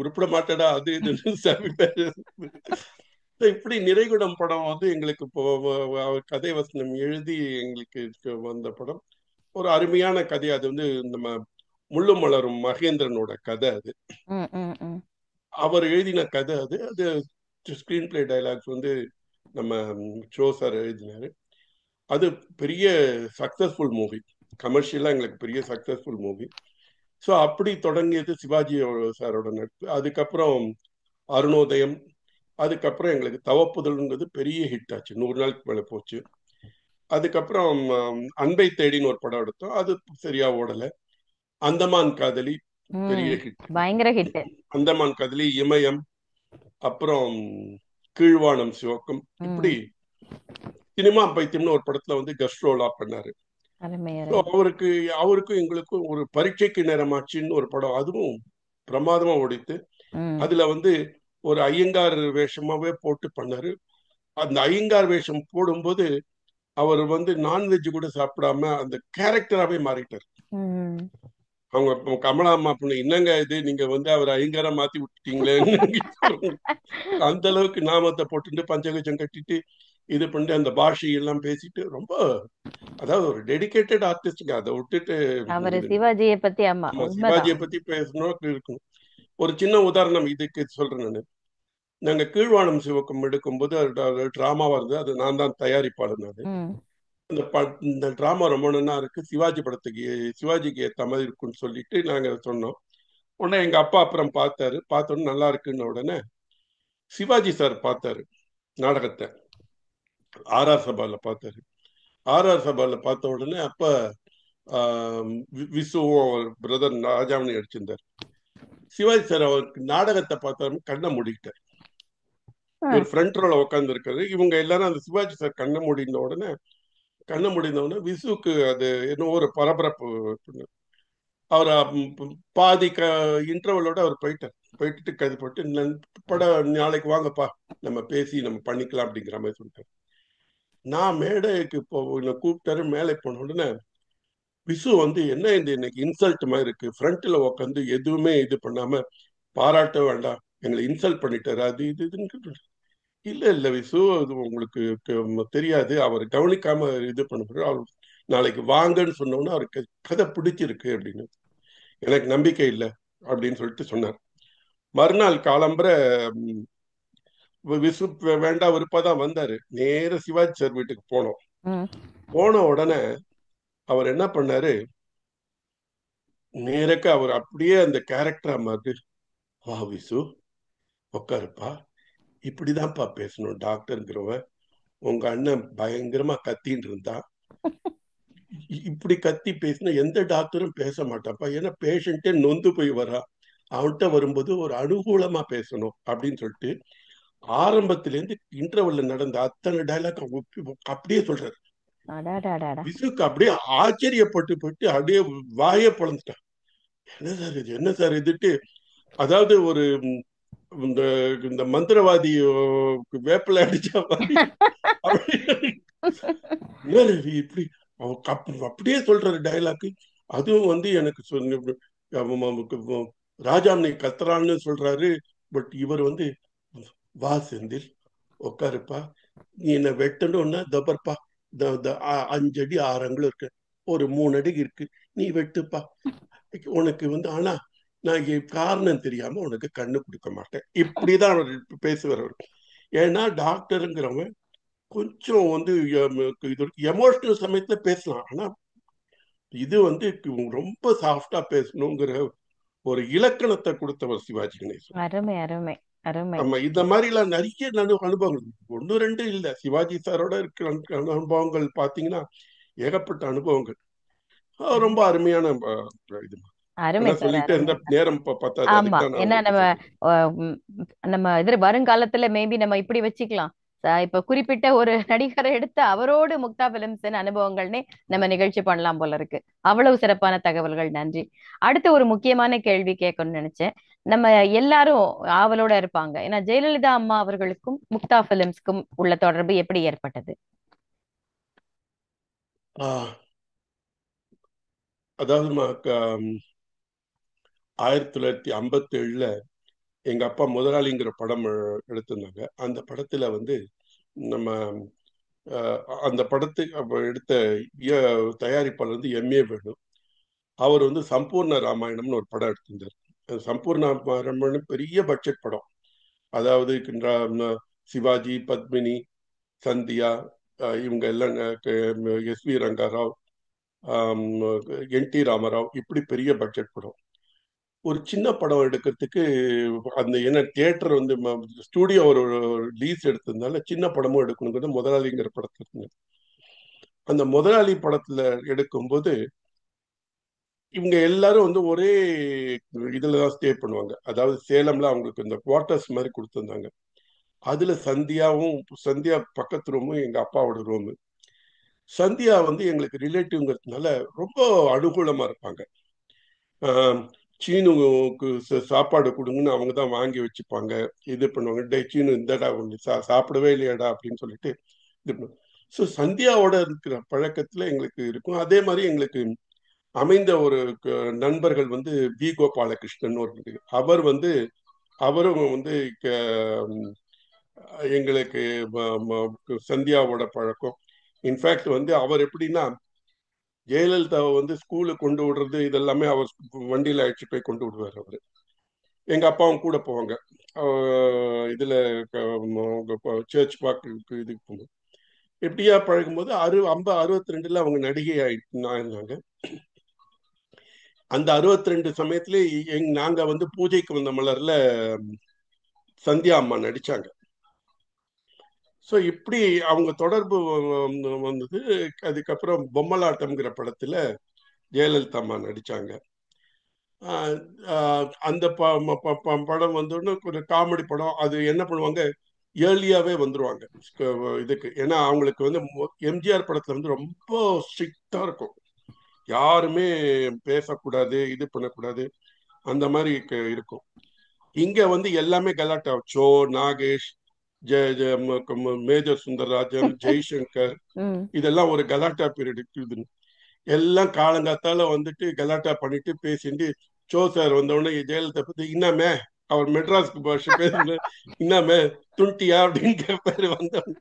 உருப்பிட மாட்டடா அது இதுன்னு இப்படி நிறைகுடம் படம் வந்து எங்களுக்கு கதை வசனம் எழுதி எங்களுக்கு வந்த படம். ஒரு அருமையான கதை. அது வந்து நம்ம முள்ளும் மலரும் மகேந்திரனோட கதை. அது அவர் எழுதின கதை. அது ஸ்கிரீன் பிளே டைலாக்ஸ் வந்து நம்ம ஷோ சார் எழுதினாரு. அது பெரிய சக்சஸ்ஃபுல் மூவி, கமர்ஷியலா எங்களுக்கு பெரிய சக்சஸ்ஃபுல் மூவி. ஸோ அப்படி தொடங்கியது சிவாஜி சாரோட நட்பு. அதுக்கப்புறம் அருணோதயம், அதுக்கப்புறம் எங்களுக்கு தவப்புதல்ங்கிறது பெரிய ஹிட் ஆச்சு, 100 நாளுக்கு மேல போச்சு. அதுக்கப்புறம் அன்பை தேடின்னு ஒரு படம் எடுத்தோம், அது சரியா ஓடல. அந்தமான் காதலி பெரிய ஹிட், பயங்கர ஹிட். அந்தமான் காதலி, இமயம், அப்புறம் கீழ்வானம் சிவக்கும். இப்படி சினிமா பைத்தியம்னு ஒரு படத்துல வந்து கெஸ்ட் ரோலா பண்ணாரு. அவருக்கும் எங்களுக்கும் ஒரு பரீட்சைக்கு நேரமாச்சுன்னு ஒரு படம், அதுவும் பிரமாதமா ஓடித்து. அதுல வந்து ஒரு ஐயங்கார் வேஷமாவே போட்டு பண்ணாரு. அந்த ஐயங்கார் வேஷம் போடும்போது அவர் வந்து நான்வெஜ் கூட சாப்பிடாம அந்த கேரக்டராகவே மாறிட்டார். அவங்க கமலா அம்மா பொண்ணு, என்னங்க இது நீங்க வந்து அவர் ஐயங்காரா மாத்தி விட்டுட்டீங்களேன்னு அந்த அளவுக்கு நாமத்தை போட்டுட்டு பஞ்சகஜம் கட்டிட்டு இது பண்ணிட்டு அந்த பாஷையெல்லாம் பேசிட்டு ரொம்ப, அதாவது ஒரு டெடிகேட்டட் ஆர்டிஸ்டுங்க. அதை விட்டுட்டு சிவாஜியை பத்தி பேசணும் இருக்கணும். ஒரு சின்ன உதாரணம் இதுக்கு சொல்றேன் நானு. நாங்க கீழ்வானம் சிவக்கம் எடுக்கும்போது டிராமாவா இருந்தது. அது நான் தான் தயாரிப்பாளர். நான் இந்த டிராமா ரொம்ப நல்லா இருக்கு, சிவாஜி படத்துக்கு சிவாஜிக்கு ஏற்ற மாதிரி இருக்குன்னு சொல்லிட்டு நாங்க சொன்னோம். உடனே எங்க அப்பா அப்புறம் பார்த்தாரு. பார்த்தோன்னு நல்லா இருக்குன்னு உடனே சிவாஜி சார் பார்த்தாரு நாடகத்தை. ஆர்ஆர் சபால பார்த்தாரு. ஆர்ஆர் சபால பார்த்த உடனே அப்ப விசுவும் பிரதர் ராஜாமணி அடிச்சிருந்தார். சிவாஜி சார் அவருக்கு நாடகத்தை பார்த்தாரு, கண்ணை மூடிக்கிட்டார். இவர் ஃப்ரண்ட் ரோல உட்கார்ந்து இருக்காரு. இவங்க எல்லாரும் அந்த சிவாஜி சார் கண்ணை மூடின உடனே கண்ண முடிந்தவொடனே விசுவுக்கு அது என்ன ஒரு பரபரப்பு. அவர் பாதி இன்டர்வலோட அவர் போயிட்டார். போயிட்டு கது போட்டு நாளைக்கு வாங்கப்பா நம்ம பேசி நம்ம பண்ணிக்கலாம் அப்படிங்கிற மாதிரி சொல்லிட்டார். நான் மேடைக்கு கூப்பிட்டாரு. மேலே போன உடனே விசு வந்து என்ன இந்த இன்னைக்கு இன்சல்ட் மாதிரி இருக்கு, ஃப்ரண்ட்ல உட்காந்து எதுவுமே இது பண்ணாம பாராட்ட வேண்டாம், எங்களை இன்சல்ட் பண்ணிட்டாரு அது இதுன்னு. இல்ல இல்ல விசு, அது உங்களுக்கு தெரியாது, அவர் கவனிக்காம இது பண்ண அவர் நாளைக்கு வாங்கன்னு சொன்னோன்னா அவருக்கு கதை பிடிச்சிருக்கு அப்படின்னு. எனக்கு நம்பிக்கை இல்லை அப்படின்னு சொல்லிட்டு சொன்னார். மறுநாள் காலம்பரை விசு வேண்டாம் விருப்பதான் வந்தாரு. நேர சிவாஜி சார் வீட்டுக்கு போனோம். போன உடனே அவர் என்ன பண்ணாரு, நேரக்க அவர் அப்படியே அந்த கேரக்டரா மாதிரி, வா விசு உட்காருப்பா, இப்படிதான்ப்பா பேசணும் டாக்டருங்கிறவன். உங்க அண்ணன் பயங்கரமா கத்தின்னு இருந்தா, இப்படி கத்தி பேசினா எந்த டாக்டரும் பேச மாட்டாப்பா, ஏன்னா பேஷண்ட்டே நொந்து போய் வரா, அவன்கிட்ட வரும்போது ஒரு அனுகூலமா பேசணும் அப்படின்னு சொல்லிட்டு ஆரம்பத்திலேருந்து இன்டர்வல்ல நடந்த அத்தனை டைலாக் அப்படியே சொல்றாரு. விசுக்கு அப்படியே ஆச்சரியப்பட்டு போயிட்டு அப்படியே வாயே பொழந்துட்டான். என்ன சார் இது, என்ன சார் இதுட்டு. அதாவது ஒரு இந்த இந்த மந்திரவாதி வேப்பில அடிச்ச மாதிரி இப்படி அப்படியே சொல்றாரு டைலாக். அதுவும் வந்து எனக்கு ராஜாமணி கத்துறான்னு சொல்றாரு. பட் இவர் வந்து, வா செந்தில் உட்காருப்பா, நீ என்ன வெட்டணும்னா தபர்ப்பா, 5 அடி 6 அங்குலம் இருக்கு, ஒரு 3 அடி இருக்கு, நீ வெட்டுப்பா உனக்கு வந்து. ஆனா நான் காரணம் தெரியாம உனக்கு கண்ணு கொடுக்க மாட்டேன். இப்படிதான் அவர் பேசுவார். ஏன்னா டாக்டருங்கிறவன் கொஞ்சம் வந்து இது எமோஷனல் சமயத்துல பேசலாம், ஆனா இது வந்து ரொம்ப சாஃப்டா பேசணுங்கிற ஒரு இலக்கணத்தை கொடுத்தவர் சிவாஜி கணேசன். அருமை அருமை அருமை. ஆமா, இந்த மாதிரி எல்லாம் நிறைய அனுபவங்கள், ஒன்னு ரெண்டு இல்ல, சிவாஜி சாரோட இருக்கிற அனுபவங்கள் பாத்தீங்கன்னா ஏகப்பட்ட அனுபவங்கள். ரொம்ப அருமையான இது. அருமை சார், சொல்லிட்டு அருமை. இருந்த நேரம் பத்தாது, ஆமா, அதுக்கு தான் நான் ஏன்னா உங்களுக்கு நம்ம சொல்றேன். நம்ம இது வருங்காலத்துல மேபி நம்ம இப்படி வச்சுக்கலாம். இப்ப குறிப்பிட்ட ஒரு நடிகரை எடுத்து அவரோடு முக்தா பிலிம்ஸ் அனுபவங்கள்னே நம்ம நிகழ்ச்சி பண்ணலாம் போல இருக்கு. அவ்வளவு சிறப்பான தகவல்கள், நன்றி. அடுத்து ஒரு முக்கியமான கேள்வி கேட்கணும்னு நினைச்சேன். நம்ம எல்லாரும் ஆவலோட இருப்பாங்க, ஏன்னா ஜெயலலிதா அம்மா அவர்களுக்கும் முக்தா பிலிம்ஸ்க்கும் உள்ள தொடர்பு எப்படி ஏற்பட்டது? அதாவது 1957ல எங்க அப்பா முதலாளிங்கிற படம் எடுத்திருந்தாங்க. அந்த படத்துல வந்து நம்ம அந்த படத்துக்கு எடுத்த தயாரிப்பாளர் வந்து எம்ஏ வேணும். அவர் வந்து சம்பூர்ண ராமாயணம்னு ஒரு படம் எடுத்திருந்தார். சம்பூர்ண ராமாயணம் பெரிய பட்ஜெட் படம். அதாவது சிவாஜி, பத்மினி, சந்தியா, இவங்க எல்லாம், S V Rangarao, N T Ramarao, இப்படி பெரிய பட்ஜெட் படம். ஒரு சின்ன படம் எடுக்கிறதுக்கு அந்த என்ன தியேட்டர் வந்து ஸ்டூடியோ ஒரு லீஸ் எடுத்திருந்தால சின்ன படமும் எடுக்கணுங்கிறது முதலாளிங்கிற படத்துல இருந்து. அந்த முதலாளி படத்துல எடுக்கும்போது இவங்க எல்லாரும் வந்து ஒரே இதுலதான் ஸ்டே பண்ணுவாங்க. அதாவது சேலம்ல அவங்களுக்கு இந்த குவார்டர்ஸ் மாதிரி கொடுத்துருந்தாங்க. அதுல சந்தியா பக்கத்து ரூமும் எங்க அப்பாவோட ரூமு. சந்தியா வந்து எங்களுக்கு ரிலேட்டிவ்ங்கிறதுனால ரொம்ப அனுகூலமா இருப்பாங்க. சீனுக்கு சாப்பாடு கொடுங்கன்னு அவங்க தான் வாங்கி வச்சுப்பாங்க, இது பண்ணுவாங்க. டே சீனு இந்தடா ஒன்று சாப்பிடவே இல்லையாடா அப்படின்னு சொல்லிட்டு இது பண்ணுவாங்க. ஸோ சந்தியாவோட இருக்கிற பழக்கத்துல எங்களுக்கு இருக்கும். அதே மாதிரி எங்களுக்கு அமைந்த ஒரு நண்பர்கள் வந்து வி கோபாலகிருஷ்ணன் ஒரு, அவர் வந்து அவரும் வந்து எங்களுக்கு சந்தியாவோட பழக்கம். இன்ஃபேக்ட் வந்து அவர் எப்படின்னா, ஜெயலலிதாவை வந்து ஸ்கூலுக்கு கொண்டு விடுறது இதெல்லாமே அவர் வண்டியில அழைச்சி போய் கொண்டு விடுவார் அவரு. எங்க அப்பாவும் கூட போவாங்க. இதுல சர்ச் பார்க்கு இதுக்கு போகும்போது எப்படியா பழகும்போது 62ல அவங்க நடிகை இருந்தாங்க. அந்த 62 சமயத்துல நாங்க வந்து பூஜைக்கு வந்த மலர்ல சந்தியா அம்மா நடிச்சாங்க. ஸோ இப்படி அவங்க தொடர்பு வந்தது. அதுக்கப்புறம் பொம்மலாட்டம்ங்கிற படத்துல ஜெயலலிதா அம்மா நடிச்சாங்க. அந்த படம் வந்தோடனே ஒரு காமெடி படம். அது என்ன பண்ணுவாங்க, ஏர்லியாவே வந்துருவாங்க இதுக்கு. ஏன்னா அவங்களுக்கு வந்து எம்ஜிஆர் படத்துல வந்து ரொம்ப ஸ்ட்ரிக்டா இருக்கும். யாருமே பேசக்கூடாது, இது பண்ணக்கூடாது, அந்த மாதிரி இருக்கும். இங்க வந்து எல்லாமே கலாட்டா. சோ, நாகேஷ், மேஜர் சுந்தரராஜன், ஜெய்சங்கர், ம். இதெல்லாம் ஒரு கலாட்டா பீரியட். எல்லாம் காலங்காத்தால வந்துட்டு கலாட்டா பண்ணிட்டு பேசிட்டு, சோ சார் வந்தவுடனே ஜெயலலிதா பத்தி இன்னாமே அவர் மெட்ராஸ்க்கு பாஷை பேசுன இன்னாமே துண்டியா அப்படின்னு கேட்பாரு. வந்தவன்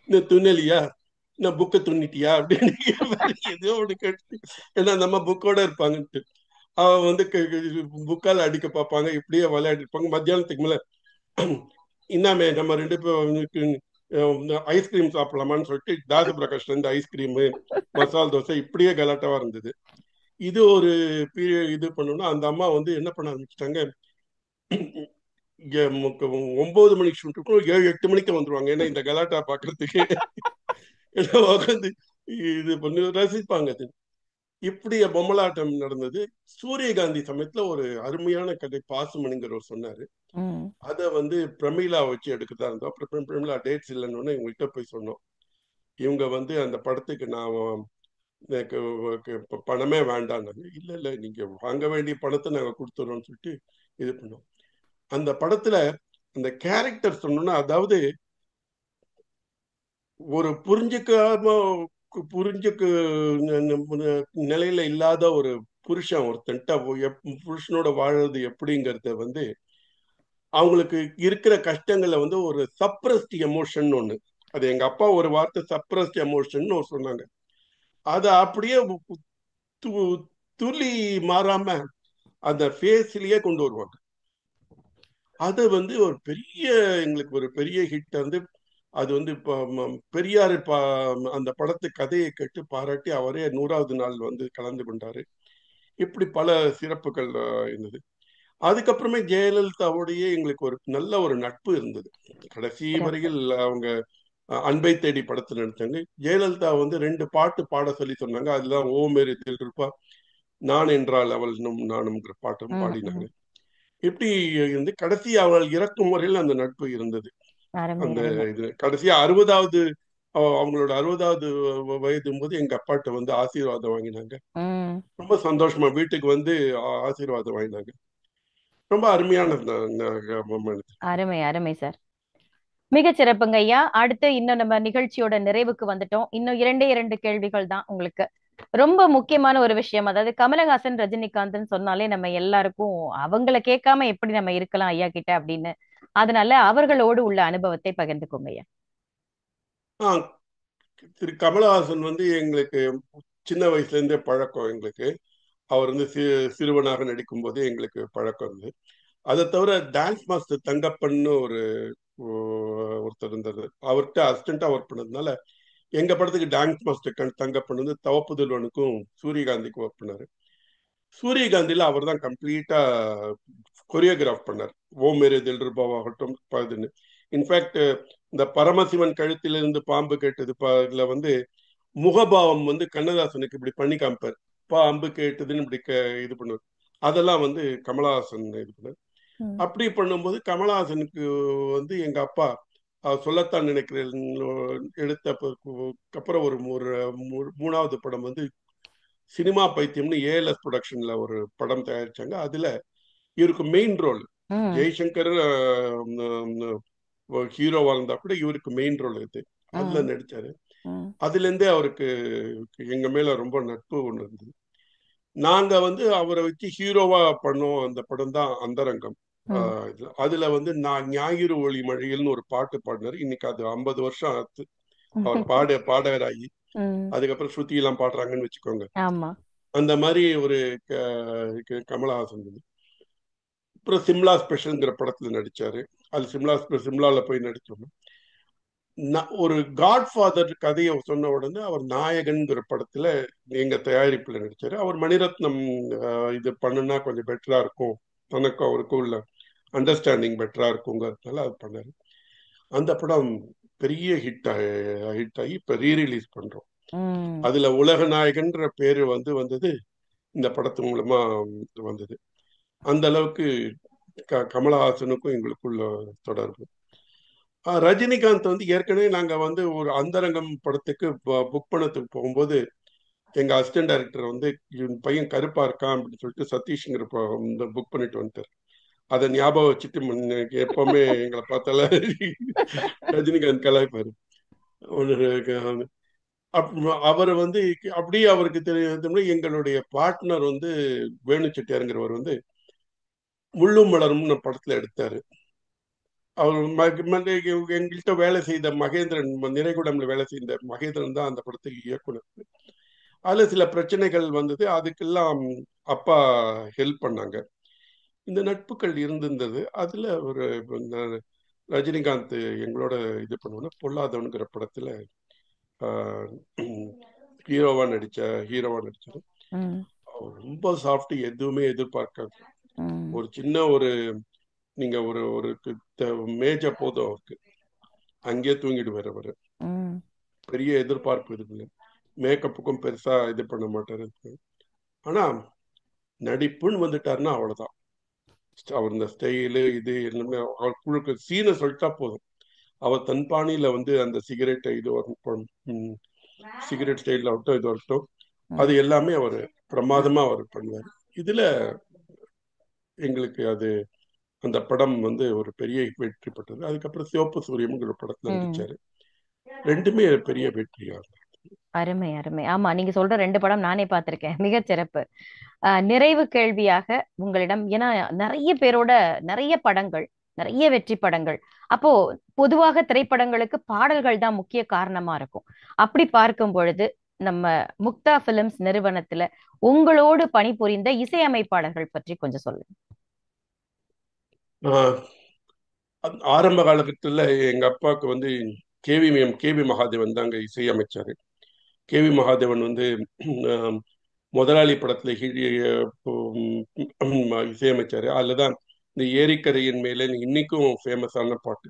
இன்னும் துண்ணலியா, இன்னும் புக்கை துண்ணிட்டியா அப்படின்னு கேட்பாரு. ஏதோ ஒன்று கேட்டு, ஏன்னா நம்ம புக்கோட இருப்பாங்கன்ட்டு அவன் வந்து புக்கால அடிக்க பார்ப்பாங்க. இப்படியே விளையாடி இருப்பாங்க. மத்தியானத்துக்கு மேல இன்னாமே நம்ம ரெண்டு பேரும் ஐஸ்கிரீம் சாப்பிடலாமான்னு சொல்லிட்டு தாச பிரகாஷ்ல இருந்து ஐஸ்கிரீமு, மசால் தோசை, இப்படியே கலாட்டாவா இருந்தது. இது ஒரு இது பண்ணோம்னா அந்த அம்மா வந்து என்ன பண்ண ஆரம்பிச்சிட்டாங்க, 9 மணிக்கு ஷூட் இருக்கும், 7-8 மணிக்கு வந்துருவாங்க. ஏன்னா இந்த கலாட்டா பாக்குறதுக்கு எல்லாம் உட்காந்து இது பண்ணி ரசிப்பாங்க. அது இப்படி பொம்மலாட்டம் நடந்தது. சூரியகாந்தி சமயத்துல ஒரு அருமையான கதை பாசுமணிங்கிறவர் சொன்னாரு. ம். அதை வந்து பிரமிளா வச்சு எடுக்கதா இருந்தோம். அப்புறம் பிரமிளா டேட்ஸ் இல்லைன்னு இவங்ககிட்ட போய் சொன்னோம். இவங்க வந்து அந்த படத்துக்கு நான் எனக்கு பணமே வேண்டாம்னாங்க. இல்ல இல்ல நீங்க வாங்க வேண்டிய பணத்தை நாங்க கொடுத்துறோம்னு சொல்லிட்டு இது பண்ணோம். அந்த படத்துல அந்த கேரக்டர் சொன்னோம்னா, அதாவது ஒரு புரிஞ்சுக்க நிலையில இல்லாத ஒரு புருஷன் ஒருத்தன்ட்ட புருஷனோட வாழறது எப்படிங்கறத வந்து அவங்களுக்கு இருக்கிற கஷ்டங்கள்ல வந்து ஒரு சப்ரஸ்ட் எமோஷன் ஒண்ணு. அது எங்க அப்பா ஒரு வார்த்தை சப்ரஸ்ட் எமோஷன் சொன்னாங்க. அதை அப்படியே துளி மாறாம அந்த ஃபேஸ்லயே கொண்டு வருவாங்க. அது வந்து ஒரு பெரிய எங்களுக்கு ஒரு பெரிய ஹிட் வந்து. அது வந்து இப்போ பெரியார் அந்த படத்து கதையை கேட்டு பாராட்டி அவரே 100வது நாள் வந்து கலந்து கொண்டாரு. இப்படி பல சிறப்புகள் இருந்தது. அதுக்கப்புறமே ஜெயலலிதாவோடையே எங்களுக்கு ஒரு நல்ல ஒரு நட்பு இருந்தது. கடைசி சிறப்பு. வரையில் அவங்க அன்பை தேடி படத்தில் நடிச்சாங்க. ஜெயலலிதா வந்து 2 பாட்டு பாட சொல்லி சொன்னாங்க. அதுதான் ஓ மேரி தில் இருப்பா, நான் என்றால் அவள் நானும்ங்கிற பாட்டும் ம். பாடினாங்க. ம். இப்படி இருந்து கடைசி அவள் இறக்கும் வரையில் அந்த நட்பு இருந்தது. அருமை, அந்த அருமை. இது கடைசியா 60வது அவங்களோட 60வது வயதும் போது எங்க அப்பாட்ட வந்து ஆசீர்வாதம் வாங்கினாங்க. ம். ரொம்ப சந்தோஷமா வீட்டுக்கு வந்து ஆசீர்வாதம் வாங்கினாங்க. ரொம்ப அருமையான moment. அருமை, அருமை சார். மிகச் சிறப்புங்க ஐயா. அடுத்து இன்னும் நம்ம நிகழ்ச்சியோட நிறைவுக்கு வந்துட்டோம். இன்னும் 2 கேள்விகள் தான் உங்களுக்கு. ரொம்ப முக்கியமான ஒரு விஷயம், அதாவது கமலஹாசன், ரஜினிகாந்த்னு சொன்னாலே நம்ம எல்லாருக்கும் அவங்கள கேட்காம எப்படி நம்ம இருக்கலாம் ஐயா கிட்ட அப்படின்னு. அதனால அவர்களோடு உள்ள அனுபவத்தை பகிர்ந்துக்கோங்க ஐயா. ஆ, திரு கமலஹாசன் வந்து எங்களுக்கு சின்ன வயசுல இருந்தே பழக்கம் எங்களுக்கு. அவர் வந்து சிறுவனாக நடிக்கும் போதே எங்களுக்கு பழக்கம் இருந்தது. அதை தவிர டான்ஸ் மாஸ்டர் தங்கப்பன்னு ஒருத்தர் இருந்தார். அவர்கிட்ட அசிஸ்டண்டா ஒர்க் பண்ணதுனால எங்க படத்துக்கு டான்ஸ் மாஸ்டர் தங்கப்பன் வந்து தவப்புதல்வனுக்கும் சூரியகாந்திக்கும் ஒர்க் பண்ணாரு. சூரியகாந்தில அவர் தான் கம்ப்ளீட்டா கொரியோகிராஃப் பண்ணார். ஓ மேரே தில் ரூபாவாகட்டும் பாதுன்னு. இன்ஃபேக்ட் இந்த பரமசிவன் கழுத்திலிருந்து பாம்பு கேட்டது இதுல வந்து முகபாவம் வந்து கண்ணதாசனுக்கு இப்படி பண்ணி காமிப்பார். பாம்பு கேட்டதுன்னு இப்படி இது பண்ணுவார். அதெல்லாம் வந்து கமலஹாசன் இது பண்ணார். ம். அப்படி பண்ணும்போது கமலஹாசனுக்கு வந்து எங்க அப்பா சொல்லத்தான் நினைக்கிறேன் எடுத்த அப்புறம் ஒரு 3வது படம் வந்து சினிமா பைத்தியம்னு ஏஎல்எஸ் ப்ரொடக்ஷன்ல ஒரு படம் தயாரிச்சாங்க. அதுல இவருக்கு மெயின் ரோல். ம். ஜெய்சங்கர் ஹீரோவா இருந்தா கூட இவருக்கு மெயின் ரோல் இது. அதுல ம். நடிச்சாரு. ம். அதுல இருந்தே அவருக்கு எங்க மேல ரொம்ப நட்பு ஒண்ணு இருந்தது. நாங்க வந்து அவரை வச்சு ஹீரோவா பண்ணோம். அந்த படம் தான் அந்தரங்கம். ம். அதுல வந்து நான் ஞாயிறு ஒளி மழையில்னு ஒரு பாட்டு பாடினாரு. இன்னைக்கு அது 50 வருஷம் ஆச்சு அவர் பாடகராகி. ம். அதுக்கப்புறம் ஸ்ருதி எல்லாம் பாடுறாங்கன்னு வச்சுக்கோங்க. ஆமா. அந்த மாதிரி ஒரு கமலஹாசன். அப்புறம் சிம்லா ஸ்பெஷல்ங்கிற படத்துல நடிச்சாரு. அது சிம்லால போய் நடிச்சோம். ஒரு காட்ஃபாதர் கதையை சொன்ன உடனே அவர் நாயகன்கிற படத்துல எங்க தயாரிப்புல நடிச்சாரு. அவர் மணிரத்னம் இது பண்ணுனா கொஞ்சம் பெட்டரா இருக்கும், தனக்கும் அவருக்கும் உள்ள அண்டர்ஸ்டாண்டிங் பெட்டரா இருக்குங்கிறதுனால அது பண்ணாரு. அந்த படம் பெரிய ஹிட் ஆகி இப்ப ரீரிலீஸ் பண்றோம். ம். அதுல உலக நாயகன்ற பேரு வந்தது இந்த படத்து மூலமா வந்தது. அந்த அளவுக்கு கமலஹாசனுக்கும் எங்களுக்குள்ள தொடர்பு. ரஜினிகாந்த் வந்து ஏற்கனவே நாங்க வந்து ஒரு அந்தரங்கம் படத்துக்கு புக் பண்ணதுக்கு போகும்போது எங்க அசிஸ்டன்ட் டைரக்டர் வந்து இவன் பையன் கருப்பா இருக்கான் அப்படின்னு சொல்லிட்டு சதீஷ்ங்கிற புக் பண்ணிட்டு வந்துட்டார். அதை ஞாபகம் வச்சுட்டு எப்பவுமே எங்களை பார்த்தால ரஜினிகாந்த் கலாய்ப்பாரு. அவர் வந்து அப்படியே அவருக்கு தெரியும். எங்களுடைய பார்ட்னர் வந்து வேணு செட்டியாருங்கிறவர் வந்து முள்ளும் மலரும் படத்துல எடுத்தாரு. அவர் எங்கள்கிட்ட வேலை செய்த மகேந்திரன், நிறைகுடம்ல வேலை செய்த மகேந்திரன் தான் அந்த படத்துக்கு இயக்குனர். அதுல சில பிரச்சனைகள் வந்தது, அதுக்கெல்லாம் அப்பா ஹெல்ப் பண்ணாங்க. இந்த நட்புகள் இருந்திருந்தது. அதுல ஒரு ரஜினிகாந்த் எங்களோட இது பண்ணுவோம்னா பொல்லாதவனுங்கிற படத்துல ஹீரோவா நடிச்சாரு. ரொம்ப சாஃப்ட், எதுவுமே எதிர்பார்க்காது. ஒரு சின்ன ஒரு நீங்க ஒரு ஒரு மேஜ போதும் அவருக்கு, அங்கேயே தூங்கிடுவார் அவரு. பெரிய எதிர்பார்ப்பு இருக்குல்ல, மேக்கப்புக்கும் பெருசா இது பண்ண மாட்டாரு. ஆனா நடிப்புன்னு வந்துட்டாருன்னா அவ்வளவுதான். அவர் இந்த ஸ்டைலு இது எல்லாமே அவருக்கு சீனை சொல்லிட்டா போதும். அவர் தன்பாணியில வந்து அந்த சிகரெட்டை இது சிகரெட் ஸ்டைல் ஆகட்டும், இது ஆகட்டும், அது எல்லாமே அவர் பிரமாதமா அவர் பண்ணுவார். இதுல எங்களுக்கு அது அந்த படம் வந்து ஒரு பெரிய வெற்றி பெற்றது. அதுக்கப்புறம் சிவப்பு சூரியம்ங்கிற படத்துல நடிச்சாரு. ரெண்டுமே பெரிய வெற்றியா. அருமை அருமை. ஆமா, நீங்க சொல்ற 2 படம் நானே பார்த்திருக்கேன். மிகச் சிறப்பு. நிறைவு கேள்வியாக உங்களிடம், ஏன்னா நிறைய பேரோட நிறைய படங்கள், நிறைய வெற்றி படங்கள். அப்போ பொதுவாக திரைப்படங்களுக்கு பாடல்கள் தான் முக்கிய காரணமா இருக்கும். அப்படி பார்க்கும் பொழுது நம்ம முக்தா பிலிம்ஸ் நிறுவனத்துல உங்களோடு பணிபுரிந்த இசையமைப்பாளர்கள் பற்றி கொஞ்சம் சொல்லுங்க. ஆரம்ப காலகட்டத்துல எங்க அப்பாவுக்கு வந்து கேவி மகாதேவன் தாங்க இசையமைச்சாரு. கேவி மகாதேவன் வந்து முதலாளி படத்துல இசையமைச்சாரு. அதுலதான் இந்த ஏரிக்கரையின் மேலே இன்னைக்கும் ஃபேமஸான பாட்டு,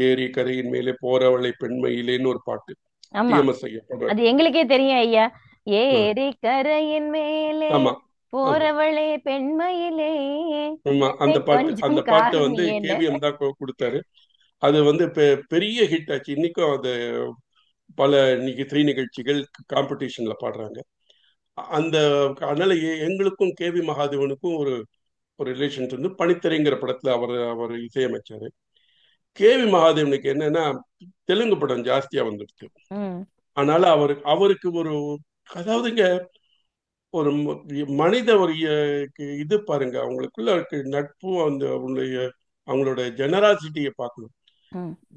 ஏரிக்கரையின் மேலே போறவளை பெண்மையிலேன்னு ஒரு பாட்டு. ஆமா, டிஎம்எஸ் ஐயா பாடுவார். அது எங்களுக்கே தெரியும் ஐயா. ஏரிக்கரையின் மேலே ஆமா, போறவளே பெண்மையிலே ஆமா. அந்த கொஞ்சம் பாட்டை வந்து காமியேன்னு. கேவிஎம் தான் கொடுத்தாரு. அது வந்து பெரிய ஹிட் ஆச்சு. இன்னைக்கும் அது பல திரை நிகழ்ச்சிகள் காம்படிஷன்ல பாடுறாங்க. அந்த அதனால எங்களுக்கும் கேவி மகாதேவனுக்கும் ஒரு ஒரு ரிலேஷன் இருந்து பனித்திரைங்கிற படத்துல அவர் இசையமைச்சாரு. கேவி மகாதேவனுக்கு என்னன்னா தெலுங்கு படம் ஜாஸ்தியா வந்துடுச்சு. அதனால அவருக்கு ஒரு, அதாவதுங்க, ஒரு மனித ஒரு இது பாருங்க, அவங்களுக்குள்ள இருக்க நட்பும் அவங்களோட ஜெனராசிட்டியை பார்க்கணும்.